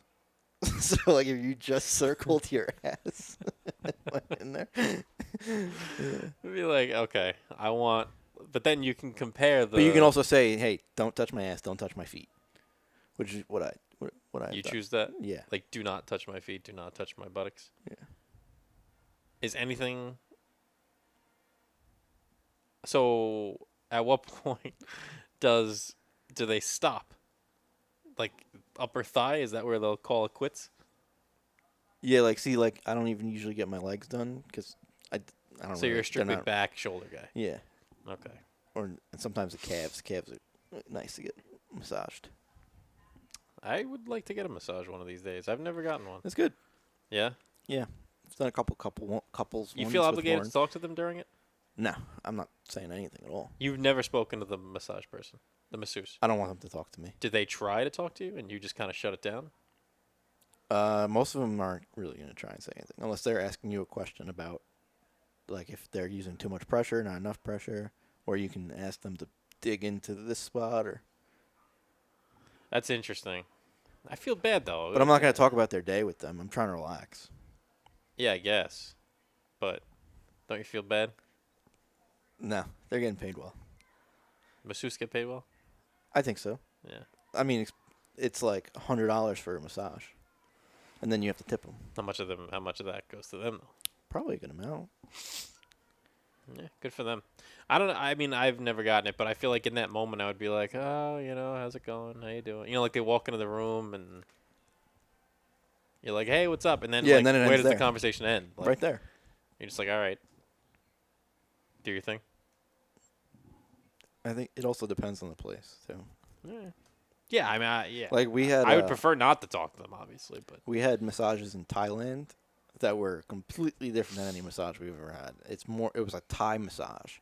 So like if you just circled your ass went in there, It'd be like, okay, I want, but then you can compare the. but you can also say, hey, don't touch my ass, don't touch my feet, which is what I You done. choose that. Yeah. Like, do not touch my feet. Do not touch my buttocks. Yeah. Is anything? So, at what point do they stop? Like upper thigh? Is that where they'll call it quits? Yeah, like see, like I don't even usually get my legs done because I don't. So really, you're a they're strictly not- back shoulder guy. Yeah, Okay. and sometimes the calves. Calves are nice to get massaged. I would like to get a massage one of these days. I've never gotten one. That's good. Yeah. Yeah, I've done a couples. You ones feel with obligated Lauren. to talk to them during it? No, I'm not saying anything at all. You've never spoken to the massage person, the masseuse. I don't want them to talk to me. Did they try to talk to you and you just kind of shut it down? Most of them aren't really going to try and say anything unless they're asking you a question about, like, if they're using too much pressure, not enough pressure, or you can ask them to dig into this spot. Or. That's interesting. I feel bad though. But I'm not going to talk about their day with them. I'm trying to relax. Yeah, I guess. But don't you feel bad? No, they're getting paid well. Masseuse get paid well? I think so. Yeah. I mean, it's like $100 for a massage, and then you have to tip them. How much of that goes to them though? Probably a good amount. Yeah, good for them. I don't know. I mean, I've never gotten it, but I feel like in that moment I would be like, oh, how's it going? How you doing? Like they walk into the room and you're like, hey, what's up? And then, Yeah, like, and then it where ends does the there. conversation end? Like, Right there. You're just like, all right, do your thing. I think it also depends on the place too. Yeah, I mean, yeah. Like we had, I would prefer not to talk to them, obviously, but we had massages in Thailand that were completely different than any massage we've ever had. It was a Thai massage,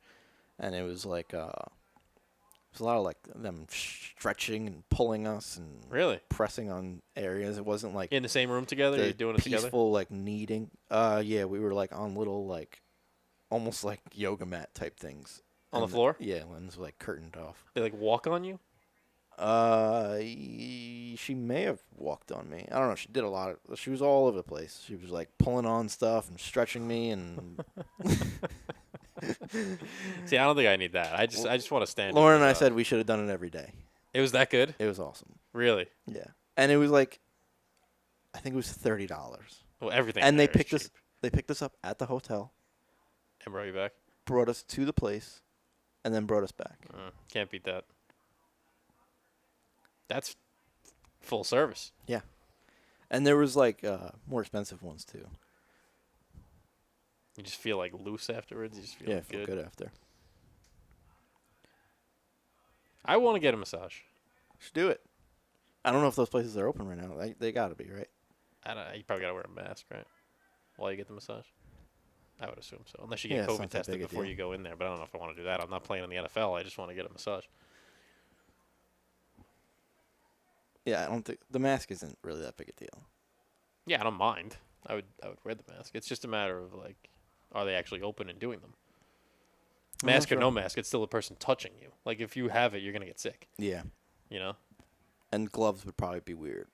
and it was like, it was a lot of like them stretching and pulling us and really pressing on areas. It wasn't like in the same room together. the You're doing it together. peaceful like kneading. Yeah, we were like on little like, almost like yoga mat type things On the And floor? Yeah, and it was like curtained off. They like walk on you. She may have walked on me. I don't know. She did a lot of. She was all over the place. She was like pulling on stuff and stretching me and. See, I don't think I need that. I just want to stand. Lauren and I said we should have done it every day. It was that good. It was awesome. Really? Yeah, and it was like, I think it was $30. Well, everything. And there they is picked us. cheap. They picked us up at the hotel, And brought you back. brought us to the place, and then brought us back. Can't beat that. That's full service. Yeah, and there was like more expensive ones too. You just feel like loose afterwards. You just feel Yeah, I good. feel good after. I want to get a massage. Should do it. I don't know if those places are open right now. They got to be, right? I don't. You probably gotta wear a mask, right? While you get the massage. I would assume so, unless you Yeah, get it's COVID not that tested big a before deal. you go in there. But I don't know if I want to do that. I'm not playing in the NFL. I just want to get a massage. Yeah, I don't think the mask isn't really that big a deal. Yeah, I don't mind. I would wear the mask. It's just a matter of like, are they actually open and doing them? I'm not Mask or no sure. mask, it's still a person touching you. Like if you have it, you're gonna get sick. Yeah, You know? and gloves would probably be weird.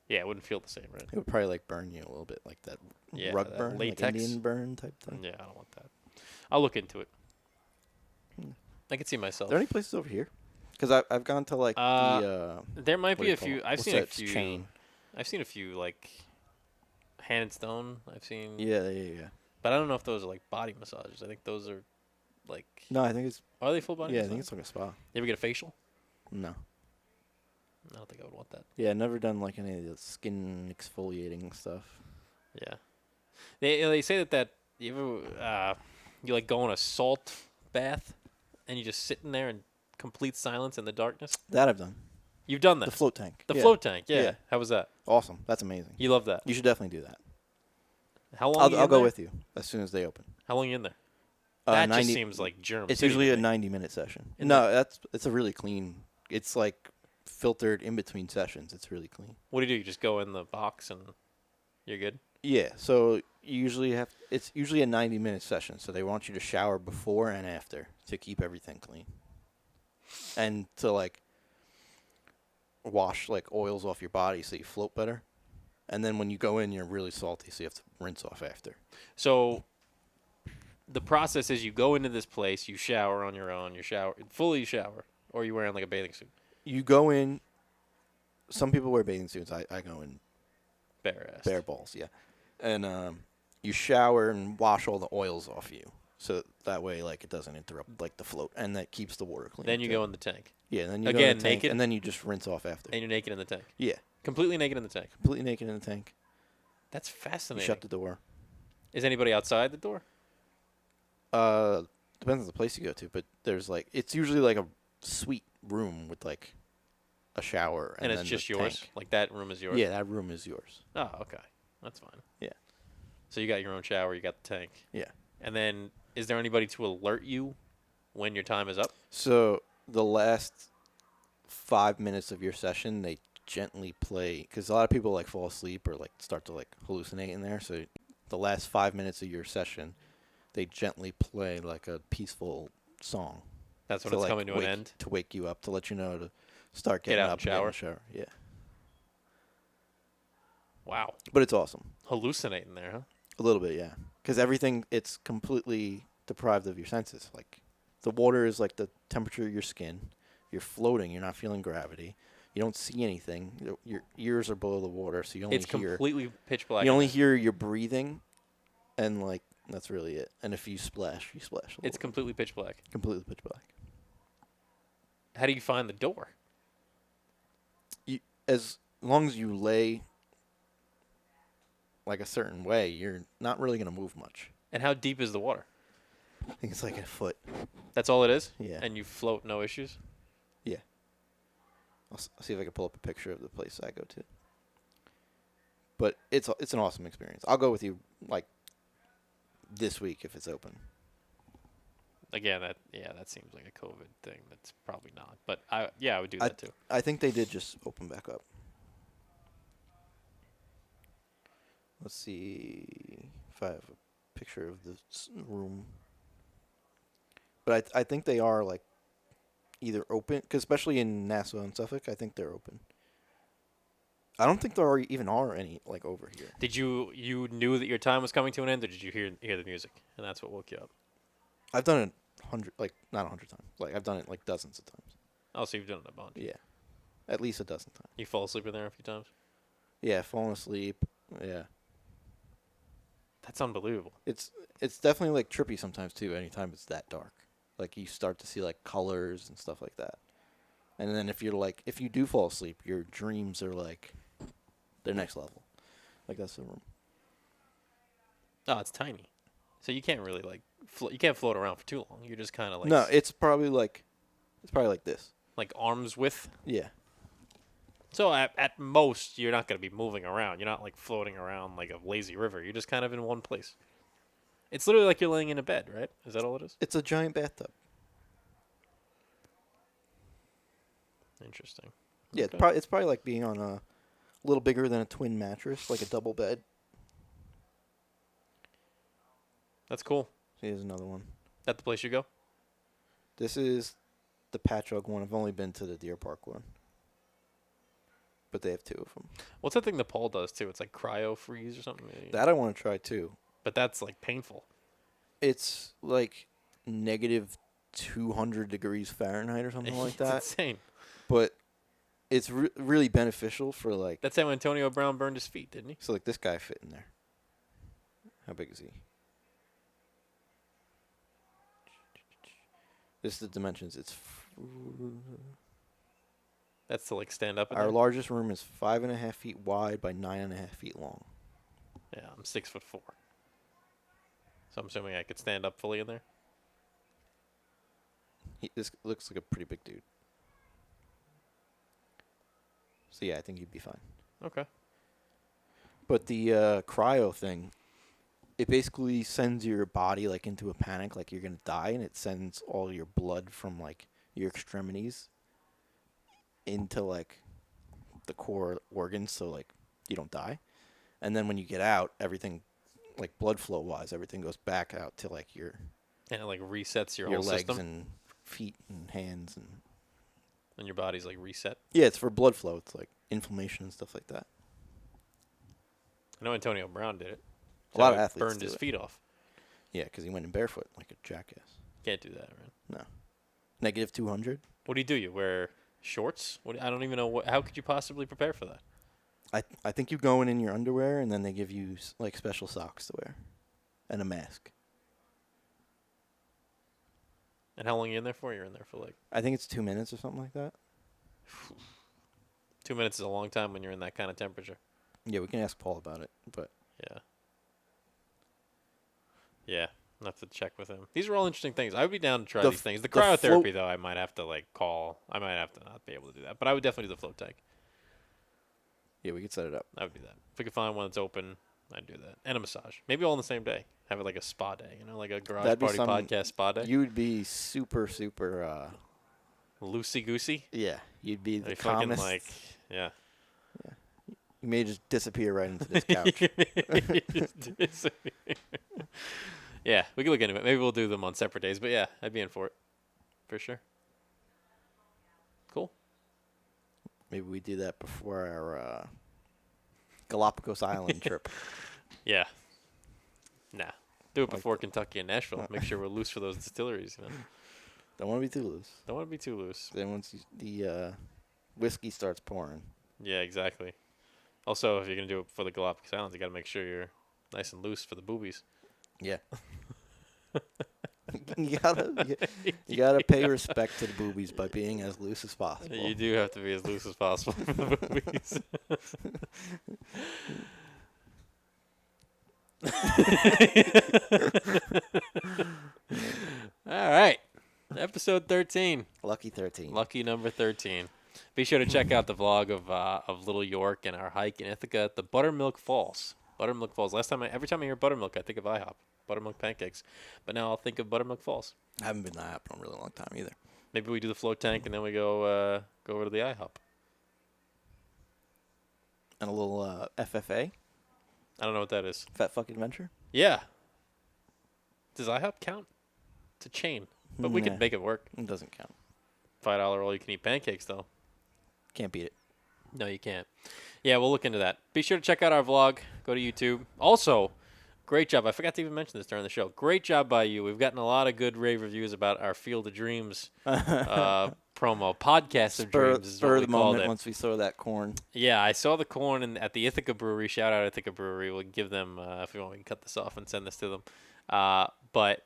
Yeah, it wouldn't feel the same, right? It would probably like burn you a little bit, like that Yeah, rug that burn, latex. like Indian burn type thing. Yeah, I don't want that. I'll look into it. Hmm. I can see myself. Are there any places over here? Because I've gone to like There might what be do you a call few. it? I've What's seen a that few. chain? I've seen a few like Hand and Stone. I've seen. Yeah. But I don't know if those are like body massages. I think those are like. No, I think it's Are they full body? I massage? think it's like a spa. You ever get a facial? No. I don't think I would want that. Yeah, never done like any of the skin exfoliating stuff. Yeah. They say that you ever you like go in a salt bath and you just sitting there in complete silence in the darkness. That I've done. You've done that. The float tank. The Yeah. float tank. Yeah. Yeah. How was that? Awesome. That's amazing. You love that. You should definitely do that. How long? I'll go with you as soon as they open. How long are you in there? That 90, just seems like germ. It's city usually to a me. 90-minute session. In No, it's a really clean. It's like filtered in between sessions. It's really clean. What do? You just go in the box and you're good. Yeah, so you usually it's usually a 90-minute session, so they want you to shower before and after to keep everything clean. And to like wash like oils off your body so you float better. And then when you go in, you're really salty, so you have to rinse off after. So the process is you go into this place, you shower on your own, fully shower, or you wearing like a bathing suit, You go in. Some people wear bathing suits. I go in bare ass. bare balls, yeah. And you shower and wash all the oils off you, so that way like it doesn't interrupt like the float, and that keeps the water clean. Then you too. go in the tank, Yeah, then you go again, in the tank, naked? and then you just rinse off after. and you're naked in the tank, Yeah, completely naked in the tank. completely naked in the tank. That's You fascinating. shut the door. Is anybody outside the door? Depends on the place you go to, but there's like it's usually like a suite room with like a shower And it's then just the yours. tank. Like that room is yours. Yeah, that room is yours. Oh, okay, that's fine. Yeah. So you got your own shower, you got the tank, Yeah. and then is there anybody to alert you when your time is up? So the last 5 minutes of your session, they gently play because a lot of people like fall asleep or like start to like hallucinate in there. So the last 5 minutes of your session, they gently play like a peaceful song. That's when to, it's like, coming to an end. To wake you up, to let you know to start Get getting out up and and get in the shower. shower. Yeah. Wow, But it's awesome. hallucinating there, huh? A little bit, yeah. Because everything, it's completely deprived of your senses. Like, the water is like the temperature of your skin. You're floating. You're not feeling gravity. You don't see anything. Your ears are below the water, so you only It's hear. completely pitch black. You in only there. hear your breathing, and like that's really it. And if you splash, you splash. A It's little completely pitch black. bit. Completely pitch black. How do you find the door? As long as you lay like a certain way, you're not really gonna move much. And how deep is the water? I think it's like a foot. That's all it is? Yeah. And you float, no issues? Yeah. I'll see if I can pull up a picture of the place I go to. But it's an awesome experience. I'll go with you like this week if it's open. Again, that seems like a COVID thing. That's probably not. But I would do that too. I think they did just open back up. Let's see if I have a picture of the room. But I think they are like either open, cause especially in Nassau and Suffolk, I think they're open. I don't think there even are any like over here. Did you knew that your time was coming to an end, or did you hear the music and that's what woke you up? I've done it not 100 times. Like I've done it like dozens of times. Oh, so you've done it a bunch. Yeah, at least a dozen times. You fall asleep in there a few times? Yeah, falling asleep. Yeah, That's unbelievable. it's definitely like trippy sometimes too. Anytime it's that dark, like you start to see like colors and stuff like that. And then if you do fall asleep, your dreams are like they're next level. Like that's the room. Oh, it's tiny. So you can't really like you can't float around for too long. You're just kind of like No, it's probably like this. like arm's width. Yeah. So at most you're not going to be moving around. You're not like floating around like a lazy river. You're just kind of in one place. It's literally like you're laying in a bed, right? Is that all it is? It's a giant bathtub. Interesting. Yeah, Okay. it's probably like being on a little bigger than a twin mattress, like a double bed. That's cool. Here's another one. That the place you go? This is the Patchogue one. I've only been to the Deer Park one. But they have two of them. What's that thing Nepal does too? It's like cryo freeze or something. That I want to try too. But that's like painful. It's like negative 200 degrees Fahrenheit or something like that. It's insane. But it's really beneficial for like... That's how Antonio Brown burned his feet, didn't he? So like this guy fit in there. How big is he? This is the dimensions. That's to like stand up. In Our there? largest room is 5.5 feet wide by 9.5 feet long. Yeah, I'm 6'4". So I'm assuming I could stand up fully in there. This looks like a pretty big dude. So yeah, I think he'd be fine. Okay. But the cryo thing, it basically sends your body like into a panic, like you're gonna die, and it sends all your blood from like your extremities into like the core organs, so like you don't die. And then when you get out, everything, like blood flow wise, everything goes back out to like your And it like resets your whole legs system. and feet and hands and And your body's like reset. yeah, it's for blood flow. It's like inflammation and stuff like that. I know Antonio Brown did it. A lot So of he athletes burned do his it. feet off. Yeah, because he went in barefoot like a jackass. Can't do that, man. No, negative 200. What do? You wear shorts? I don't even know. How could you possibly prepare for that? I think you go in your underwear, and then they give you like special socks to wear, and a mask. And how long are you in there for? You're in there for like I think it's 2 minutes or something like that. 2 minutes is a long time when you're in that kind of temperature. Yeah, we can ask Paul about it, but Yeah. Yeah. I'll have to check with him. These are all interesting things. I would be down to try these things. The cryotherapy, though, I might have to like call. I might have to not be able to do that. But I would definitely do the float tank. yeah, we could set it up. I would do that. If we could find one that's open, I'd do that. And a massage. Maybe all on the same day. Have it like a spa day, like a garage That'd be party some- podcast spa day. You would be super. Loosey goosey. Yeah, you'd be the Fucking calmest. like, yeah. You may just disappear right into this couch. Yeah, we can look into it. Maybe we'll do them on separate days. But yeah, I'd be in for it. For sure. Cool. Maybe we do that before our Galapagos Island trip. Yeah. Nah. Do it before Kentucky and Nashville. Make sure we're loose for those distilleries. Don't want to be too loose. Don't want to be too loose. Then once the whiskey starts pouring. Yeah, exactly. Also, if you're going to do it for the Galapagos Islands, you got to make sure you're nice and loose for the boobies. Yeah. you gotta pay respect to the boobies by being as loose as possible. You do have to be as loose as possible for the boobies. All right. Episode 13. Lucky 13. Lucky number 13. Be sure to check out the vlog of Little York and our hike in Ithaca at the Buttermilk Falls. Buttermilk Falls. Every time I hear buttermilk, I think of IHOP. Buttermilk pancakes. But now I'll think of Buttermilk Falls. I haven't been to IHOP in a really long time either. Maybe we do the float tank and then we go over to the IHOP. And a little FFA. I don't know what that is. Fat Fuck Adventure. Yeah. Does IHOP count? It's a chain. But we Yeah. could make it work. It doesn't count. $5 all you can eat pancakes, though. Can't beat it. No, you can't. Yeah, we'll look into that. Be sure to check out our vlog. Go to YouTube. Also, great job. I forgot to even mention this during the show. Great job by you. We've gotten a lot of good rave reviews about our Field of Dreams promo. Podcast of Dreams is Spur what of we the called moment it. once we saw that corn. Yeah, I saw the corn at the Ithaca Brewery. Shout out Ithaca Brewery. We'll give them, if you want, we can cut this off and send this to them. But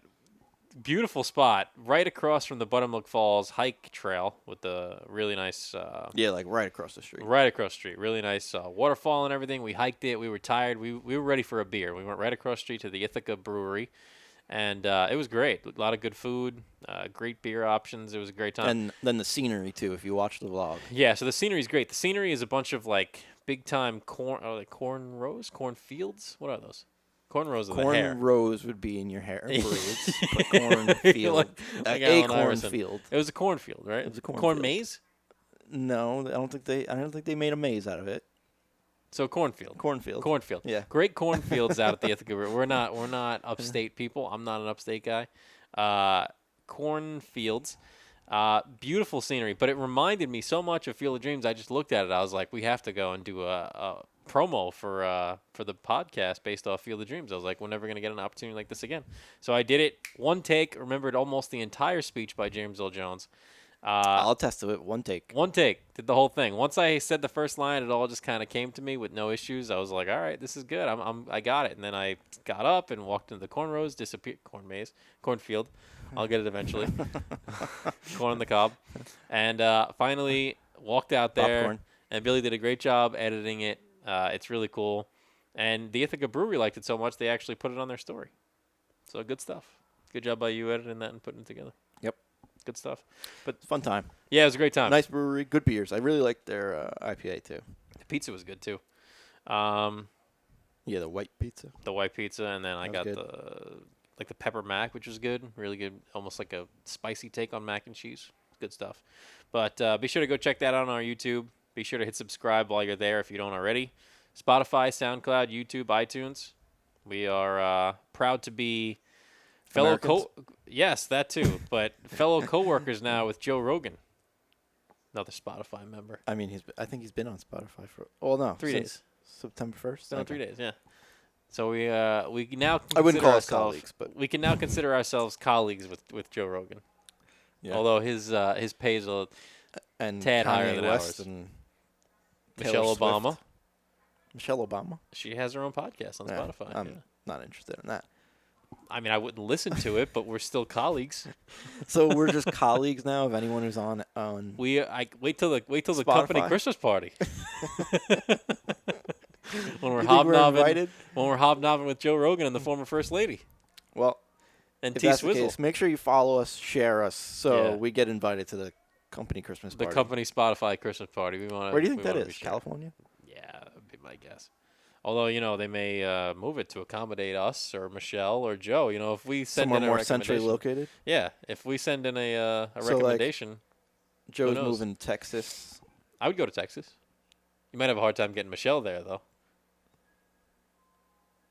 beautiful spot right across from the Buttermilk Falls hike trail with the really nice Yeah, like right across the street. right across the street, really nice waterfall and everything. We hiked it. We were tired. We were ready for a beer. We went right across the street to the Ithaca Brewery, and it was great. A lot of good food, great beer options. It was a great time. And then the scenery too, if you watch the vlog. Yeah, so the scenery is great. The scenery is a bunch of like big time cornfields. What are those? Cornrows of the hair. Corn rows would be in your hair braids. But cornfield. like a Allen Iverson. cornfield. It was a cornfield, right? It was a corn cornfield. maze. No, I don't think they made a maze out of it. So cornfield. Cornfield. Yeah. Great cornfields out at the Ithaca River. We're not upstate people. I'm not an upstate guy. Cornfields. Beautiful scenery, but it reminded me so much of Field of Dreams. I just looked at it. I was like, we have to go and do a promo for the podcast based off Field of Dreams. I was like, we're never going to get an opportunity like this again. So I did it one take, remembered almost the entire speech by James Earl Jones. I'll attest to it. One take. One take, did the whole thing. Once I said the first line, it all just kind of came to me with no issues. I was like, all right, this is good. I got it. And then I got up and walked into the cornrows, cornfield. I'll get it eventually. Corn on the cob. And finally walked out there. Popcorn. And Billy did a great job editing it. It's really cool. And the Ithaca Brewery liked it so much, they actually put it on their story. So good stuff. Good job by you editing that and putting it together. Yep. Good stuff. But Fun time. yeah, it was a great time. Nice brewery. Good beers. I really liked their IPA too. The pizza was good too. Yeah, the white pizza. The white pizza, and then I got That was the pepper mac, which was good. Really good. Almost like a spicy take on mac and cheese. Good stuff. But be sure to go check that out on our YouTube. Be sure to hit subscribe while you're there if you don't already. Spotify, SoundCloud, YouTube, iTunes. We are proud to be fellow Yes, that too. But fellow coworkers now with Joe Rogan, another Spotify member. I mean, I think he's been on Spotify for 3 days. September 1st. It's been on 3 days, yeah. So we now I wouldn't call us ourselves colleagues, but we can now consider ourselves colleagues with Joe Rogan. yeah. Although his pay is a and tad higher Kanye than West ours. and Michelle Taylor Obama. Swift. Michelle Obama. She has her own podcast on Yeah, Spotify. I'm yeah. not interested in that. I mean, I wouldn't listen to it, but we're still colleagues. So we're just colleagues now of anyone who's on. I wait till the Spotify? company Christmas party. when we're You think we're invited? when we're hobnobbing with Joe Rogan and the former First Lady Well, and if T that's the Swizzle, case, make sure you follow us, share us, so Yeah. we get invited to the company Christmas the party. company Spotify Christmas party. We want. Where do you think that is? California? Yeah, that'd be my guess. Although, they may move it to accommodate us or Michelle or Joe. If we send Somewhere in a more centrally recommendation. located. Yeah, if we send in a So, like, recommendation, Joe's knows? moving to Texas. I would go to Texas. You might have a hard time getting Michelle there, though.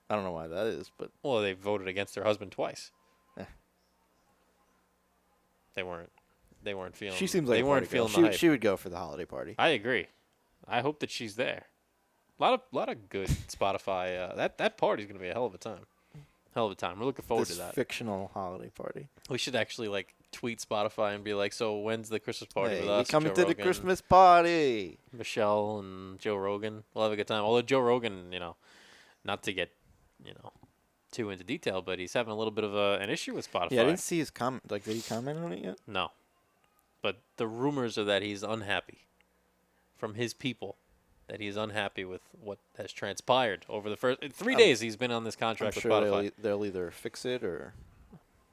I don't know why that is, but Well, they voted against her husband twice. Eh. They weren't feeling. she seems like they a weren't party girl. feeling the hype. She would go for the holiday party. I agree. I hope that she's there. A lot of good Spotify. That party's gonna be a hell of a time. Hell of a time. We're looking forward This to that. fictional holiday party. We should actually tweet Spotify and be like, so when's the Christmas party Hey, with we us? coming Joe to the Rogan, Christmas party. Michelle and Joe Rogan. We'll have a good time. Although Joe Rogan, not to get, too into detail, but he's having a little bit of an issue with Spotify. Yeah, I didn't see his comment. Did he comment on it yet? No. But the rumors are that he's unhappy from his people. that he's unhappy with what has transpired over the first 3 days he's been on this I'm contract with sure Spotify. they'll either fix it or.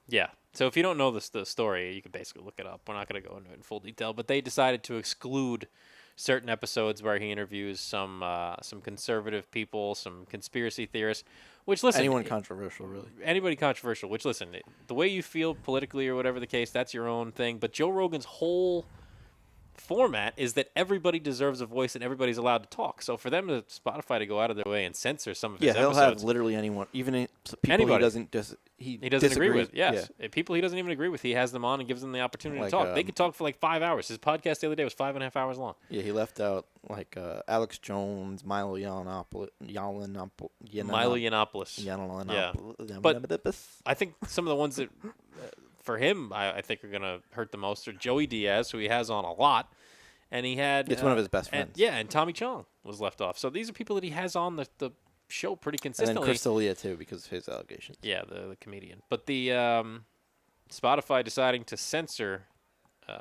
Yeah. So if you don't know the story, you can basically look it up. We're not going to go into it in full detail, but they decided to exclude certain episodes where he interviews some conservative people, some conspiracy theorists. Which listen, anyone controversial, really. Anybody controversial. Which listen, the way you feel politically or whatever the case, that's your own thing. But Joe Rogan's whole format is that everybody deserves a voice and everybody's allowed to talk. So for them to Spotify to go out of their way and censor some of his he'll episodes, have literally anyone, even people anybody. he doesn't agree with. Yes. Yeah. People he doesn't even agree with, he has them on and gives them the opportunity Like, to talk. They could talk for like 5 hours. His podcast the other day was 5.5 hours long. Yeah, he left out like Alex Jones, Milo Yiannopoulos. But I think some of the ones that for him I think are going to hurt the most are Joey Diaz, who he has on a lot. And he had... It's one of his best friends. And Tommy Chong was left off. So these are people that he has on the show pretty consistently. And then Chris D'Elia, too, because of his allegations. Yeah, the comedian. But the Spotify deciding to censor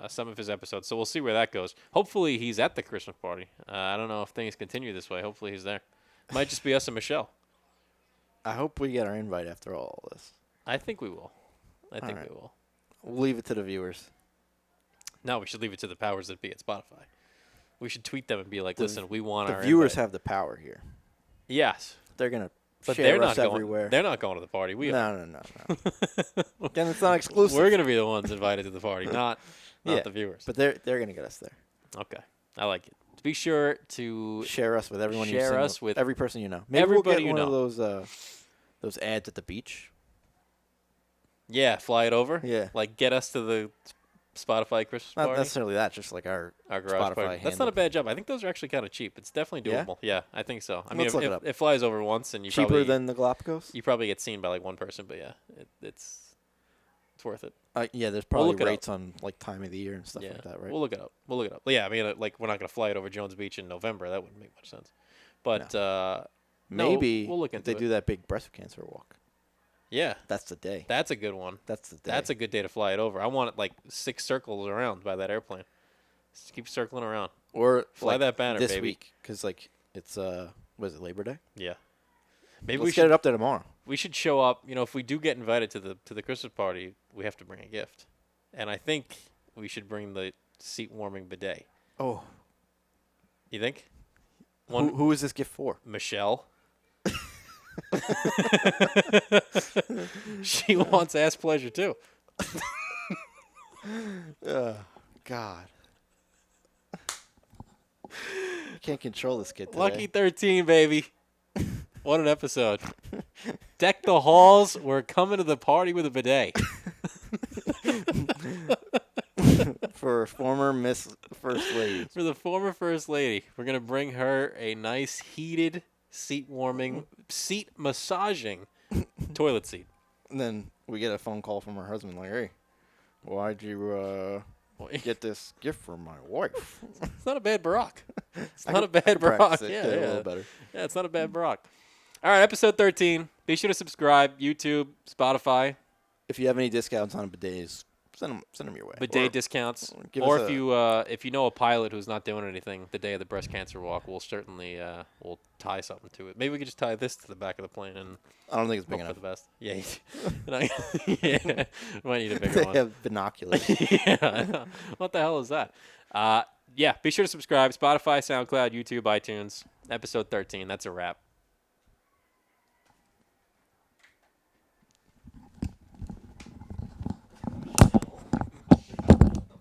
some of his episodes. So we'll see where that goes. Hopefully he's at the Christmas party. I don't know if things continue this way. Hopefully he's there. Might just be us and Michelle. I hope we get our invite after all this. I think we will. I think right. we will. We'll leave it to the viewers. No, we should leave it to the powers that be at Spotify. We should tweet them and be like, listen, we want our The viewers invite. have the power here. Yes. They're going to But share they're us not everywhere. going. They're not going to the party. We are. No. Again, it's not exclusive. We're going to be the ones invited to the party, not the viewers. But they're going to get us there. Okay, I like it. Be sure to share us with everyone. Share us with every person you know. Maybe everybody we'll get you one know. of those ads at the beach. Yeah, fly it over. Yeah, like get us to the Spotify Christmas not party. necessarily that, just like our garage Spotify party. That's not a bad job. I think those are actually kind of cheap. It's definitely doable. Yeah, I think so. I mean, Let's look it if up. it flies over once and you cheaper probably, than the Galapagos. You probably get seen by like one person, but yeah, it's worth it. Yeah, there's probably look it rates on like time of the year and stuff like that, right? We'll look it up. But yeah, I mean, like we're not gonna fly it over Jones Beach in November. That wouldn't make much sense. But maybe we'll look into they it. do that big breast cancer walk. Yeah, that's the day. That's a good one. That's the day. That's a good day to fly it over. I want it like 6 circles around by that airplane. Just keep circling around. Or fly like that banner this baby. week, because like it's was it Labor Day? Yeah. Maybe Let's we get should it up there tomorrow. We should show up. You know, if we do get invited to the Christmas party, we have to bring a gift, and I think we should bring the seat warming bidet. Oh, you think? Who is this gift for? Michelle. She wants ass pleasure too. God. You can't control this kid today. Lucky 13, baby. What an episode. Deck the halls. We're coming to the party with a bidet. For former Miss First Lady. For the former First Lady. We're going to bring her a nice heated, seat-warming, seat-massaging toilet seat. And then we get a phone call from her husband like, hey, why'd you get this gift for my wife? It's not a bad Barack. It's not a bad Barack. Yeah, a little better. Yeah, it's not a bad Barack. All right, episode 13. Be sure to subscribe. YouTube, Spotify. If you have any discounts on bidets, send them your way. Bidet discounts. Or if you know a pilot who's not doing anything the day of the breast cancer walk, we'll certainly we'll tie something to it. Maybe we could just tie this to the back of the plane and I don't think it's big hope enough. for the best. Yeah. Yeah. Might need a bigger one. They have binoculars. Yeah. What the hell is that? Yeah, be sure to subscribe. Spotify, SoundCloud, YouTube, iTunes. Episode 13. That's a wrap.